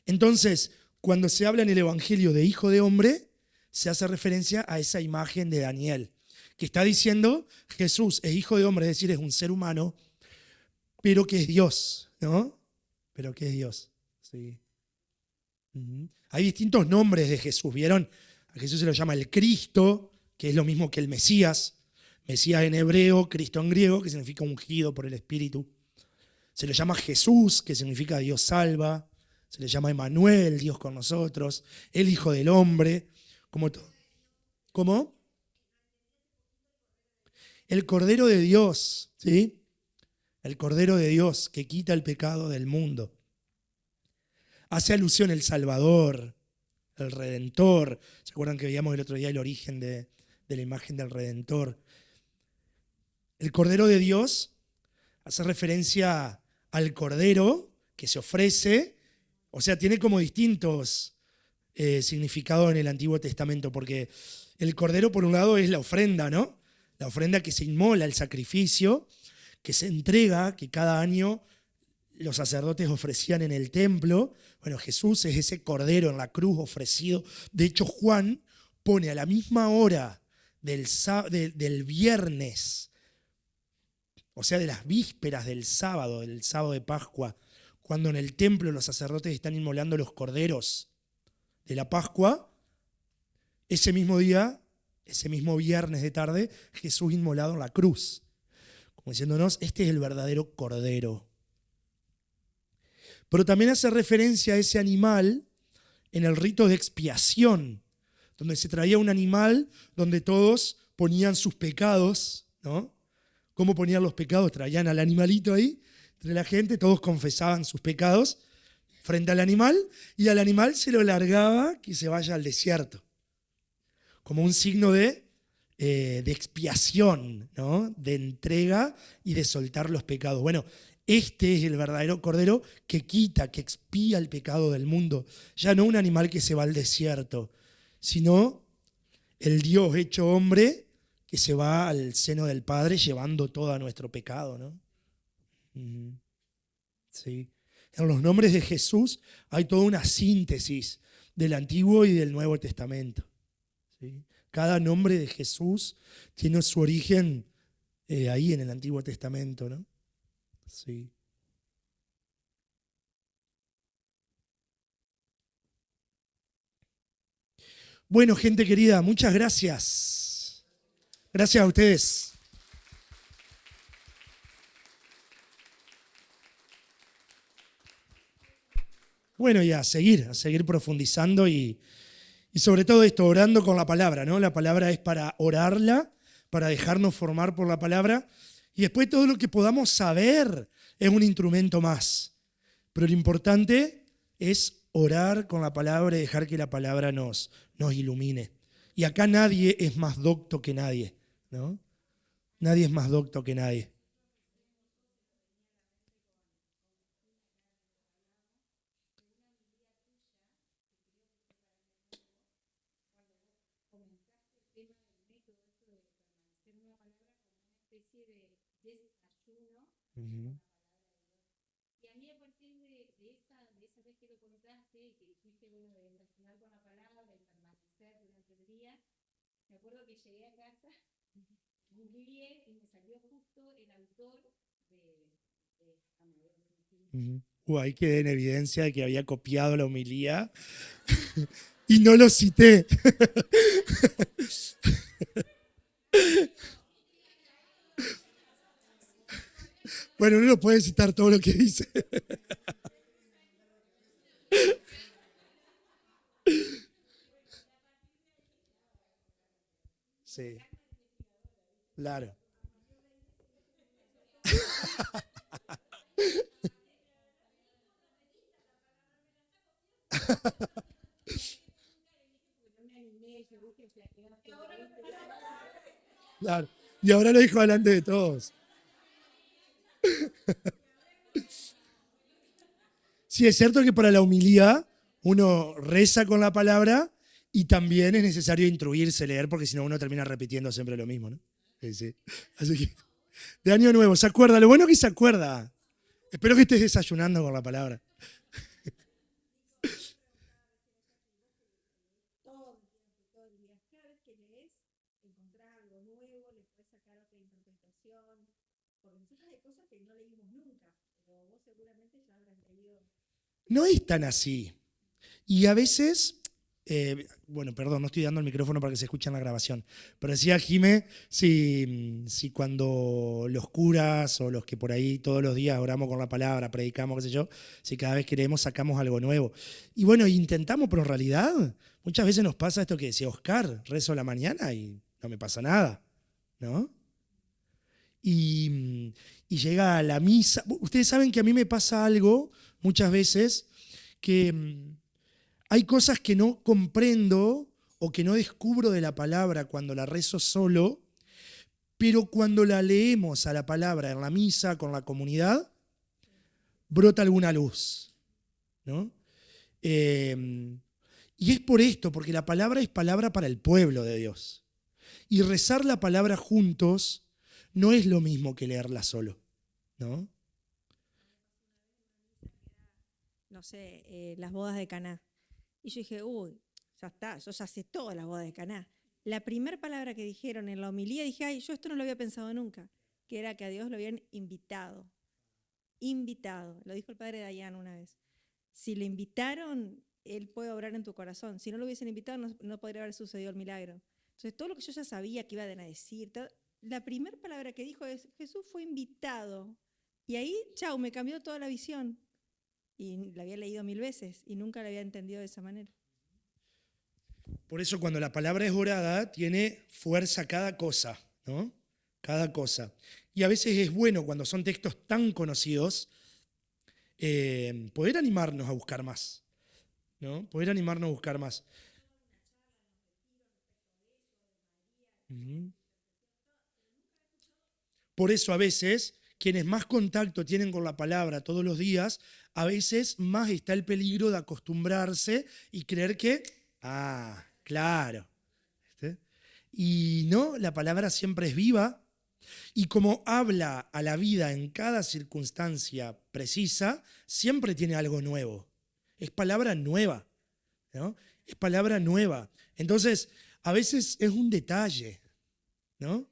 Speaker 1: Entonces, cuando se habla en el Evangelio de hijo de hombre, se hace referencia a esa imagen de Daniel, que está diciendo Jesús es hijo de hombre, es decir, es un ser humano, pero que es Dios, ¿no? Pero que es Dios, sí. Hay distintos nombres de Jesús, ¿vieron? A Jesús se lo llama el Cristo, que es lo mismo que el Mesías. Mesías en hebreo, Cristo en griego, que significa ungido por el Espíritu. Se le llama Jesús, que significa Dios salva. Se le llama Emmanuel, Dios con nosotros. El Hijo del Hombre. ¿Cómo? El Cordero de Dios, ¿sí? El Cordero de Dios que quita el pecado del mundo. Hace alusión al Salvador, el Redentor. ¿Se acuerdan que veíamos el otro día el origen de la imagen del Redentor? El Cordero de Dios hace referencia al Cordero que se ofrece, o sea, tiene como distintos significados en el Antiguo Testamento, porque el Cordero por un lado es la ofrenda, ¿no? La ofrenda que se inmola, el sacrificio, que se entrega, que cada año los sacerdotes ofrecían en el templo. Bueno, Jesús es ese Cordero en la cruz ofrecido. De hecho, Juan pone a la misma hora del viernes, o sea, de las vísperas del sábado de Pascua, cuando en el templo los sacerdotes están inmolando los corderos de la Pascua, ese mismo día, ese mismo viernes de tarde, Jesús inmolado en la cruz, como diciéndonos, este es el verdadero Cordero. Pero también hace referencia a ese animal en el rito de expiación, donde se traía un animal donde todos ponían sus pecados, ¿no? ¿Cómo ponían los pecados? Traían al animalito ahí, entre la gente, todos confesaban sus pecados frente al animal, y al animal se lo largaba que se vaya al desierto, como un signo de expiación, ¿no? De entrega y de soltar los pecados. Bueno, este es el verdadero Cordero que quita, que expía el pecado del mundo. Ya no un animal que se va al desierto, sino el Dios hecho hombre que se va al seno del Padre llevando todo nuestro pecado, ¿no? Sí. En los nombres de Jesús hay toda una síntesis del Antiguo y del Nuevo Testamento. ¿Sí? Cada nombre de Jesús tiene su origen ahí en el Antiguo Testamento, ¿no? Sí. Bueno, gente querida, muchas gracias. Gracias a ustedes. Bueno, y a seguir profundizando y sobre todo esto, orando con la palabra, ¿no? La palabra es para orarla, para dejarnos formar por la palabra, y después todo lo que podamos saber es un instrumento más. Pero lo importante es orar con la palabra y dejar que la palabra nos ilumine. Y acá nadie es más docto que nadie, ¿no? Nadie es más docto que nadie. Uh-huh.
Speaker 2: Y a mí a partir de esa vez que lo contaste y que dijiste, bueno, de relacionar con la palabra, de permanecer durante el día, me acuerdo que llegué a casa, googleé y me salió justo el autor de Amadeo.
Speaker 1: Ahí quedé en evidencia de que había copiado la homilía y no lo cité. Bueno, uno no puede citar todo lo que dice. Sí, claro. Claro. Y ahora lo dijo delante de todos. Sí, es cierto que para la homilía uno reza con la palabra y también es necesario instruirse, leer, porque si no uno termina repitiendo siempre lo mismo, ¿no? Sí, sí. Así que De Año Nuevo, ¿se acuerda? Lo bueno que se acuerda. Espero que estés desayunando con la palabra.
Speaker 2: Todo el día. Cada vez que lees, encontrás algo nuevo, le puedes sacar otra interpretación. Porque nosotros hay cosas que no leímos nunca, pero vos seguramente ya habrás leído.
Speaker 1: No es tan así. Y a veces, bueno, perdón, no estoy dando el micrófono para que se escuche en la grabación, pero decía Jimé, si cuando los curas o los que por ahí todos los días oramos con la palabra, predicamos, qué sé yo, si cada vez que leemos sacamos algo nuevo. Y bueno, intentamos, pero en realidad muchas veces nos pasa esto que decía Oscar, rezo a la mañana y no me pasa nada, ¿no? Y llega a la misa. Ustedes saben que a mí me pasa algo muchas veces que hay cosas que no comprendo o que no descubro de la palabra cuando la rezo solo, pero cuando la leemos a la palabra en la misa, con la comunidad, brota alguna luz, ¿no? Y es por esto, porque la palabra es palabra para el pueblo de Dios. Y rezar la palabra juntos no es lo mismo que leerla solo, ¿no?
Speaker 3: No sé, las bodas de Caná. Y yo dije, uy, ya está, yo ya sé todas las bodas de Caná. La primera palabra que dijeron en la homilía, dije, ay, yo esto no lo había pensado nunca, que era que a Dios lo habían invitado. Invitado, lo dijo el padre Dayan una vez. Si le invitaron, Él puede obrar en tu corazón. Si no lo hubiesen invitado, no podría haber sucedido el milagro. Entonces, todo lo que yo ya sabía que iban a decir, la primera palabra que dijo es, Jesús fue invitado. Y ahí, chau, me cambió toda la visión. Y la había leído 1000 veces y nunca la había entendido de esa manera.
Speaker 1: Por eso cuando la palabra es orada, tiene fuerza cada cosa, ¿no? Cada cosa. Y a veces es bueno cuando son textos tan conocidos, poder animarnos a buscar más, ¿no? Poder animarnos a buscar más. Por eso a veces, quienes más contacto tienen con la palabra todos los días, a veces más está el peligro de acostumbrarse y creer que, claro. ¿Viste? Y no, la palabra siempre es viva y como habla a la vida en cada circunstancia precisa, siempre tiene algo nuevo. Es palabra nueva, ¿no? Es palabra nueva. Entonces, a veces es un detalle, ¿no?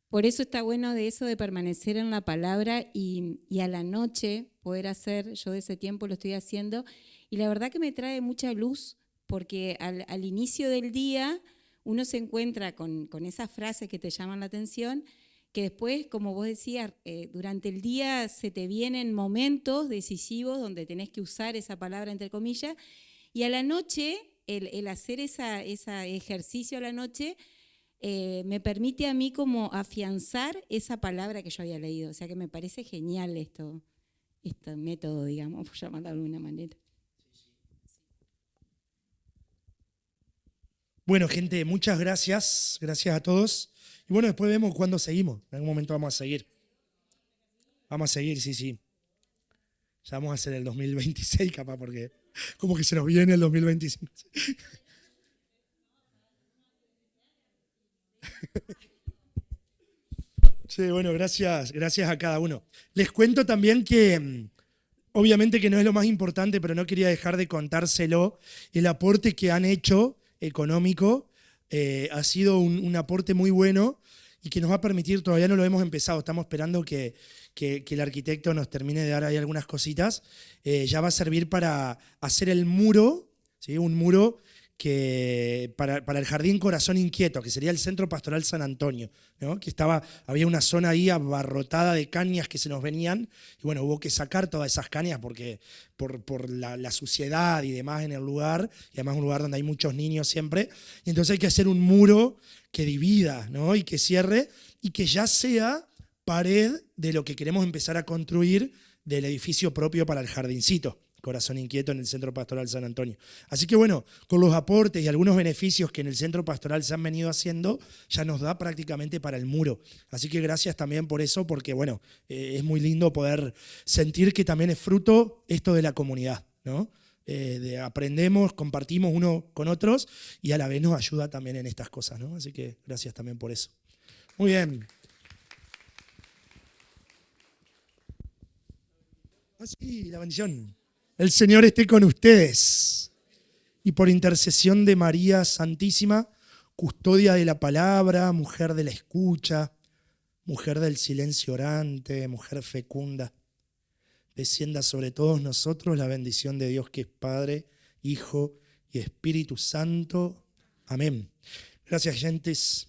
Speaker 2: Por eso está bueno de eso de permanecer en la palabra y a la noche poder hacer, yo de ese tiempo lo estoy haciendo, y la verdad que me trae mucha luz, porque al inicio del día uno se encuentra con esas frases que te llaman la atención, que después, como vos decías, durante el día se te vienen momentos decisivos donde tenés que usar esa palabra entre comillas, y a la noche, el hacer ese ejercicio a la noche, me permite a mí como afianzar esa palabra que yo había leído. O sea que me parece genial este método, digamos, por llamarlo de alguna manera.
Speaker 1: Bueno, gente, muchas gracias. Gracias a todos. Y bueno, después vemos cuándo seguimos. En algún momento vamos a seguir. Vamos a seguir, sí. Ya vamos a hacer el 2026 capaz, porque como que se nos viene el 2025. Sí, bueno, gracias a cada uno. Les cuento también que, obviamente que no es lo más importante, pero no quería dejar de contárselo, el aporte que han hecho económico ha sido un aporte muy bueno y que nos va a permitir, todavía no lo hemos empezado, estamos esperando que el arquitecto nos termine de dar ahí algunas cositas, ya va a servir para hacer el muro, ¿sí? Un muro que para el Jardín Corazón Inquieto, que sería el Centro Pastoral San Antonio, ¿no? Que había una zona ahí abarrotada de cañas que se nos venían, y bueno, hubo que sacar todas esas cañas porque por la suciedad y demás en el lugar, y además un lugar donde hay muchos niños siempre, y entonces hay que hacer un muro que divida, ¿no? Y que cierre, y que ya sea pared de lo que queremos empezar a construir del edificio propio para el jardincito. Corazón Inquieto en el Centro Pastoral San Antonio. Así que bueno, con los aportes y algunos beneficios que en el Centro Pastoral se han venido haciendo, ya nos da prácticamente para el muro. Así que gracias también por eso, porque bueno, es muy lindo poder sentir que también es fruto esto de la comunidad, ¿no? aprendemos, compartimos uno con otros y a la vez nos ayuda también en estas cosas, ¿no? Así que gracias también por eso. Muy bien. Sí, la bendición. El Señor esté con ustedes. Y por intercesión de María Santísima, custodia de la palabra, mujer de la escucha, mujer del silencio orante, mujer fecunda, descienda sobre todos nosotros la bendición de Dios que es Padre, Hijo y Espíritu Santo. Amén. Gracias, gentes.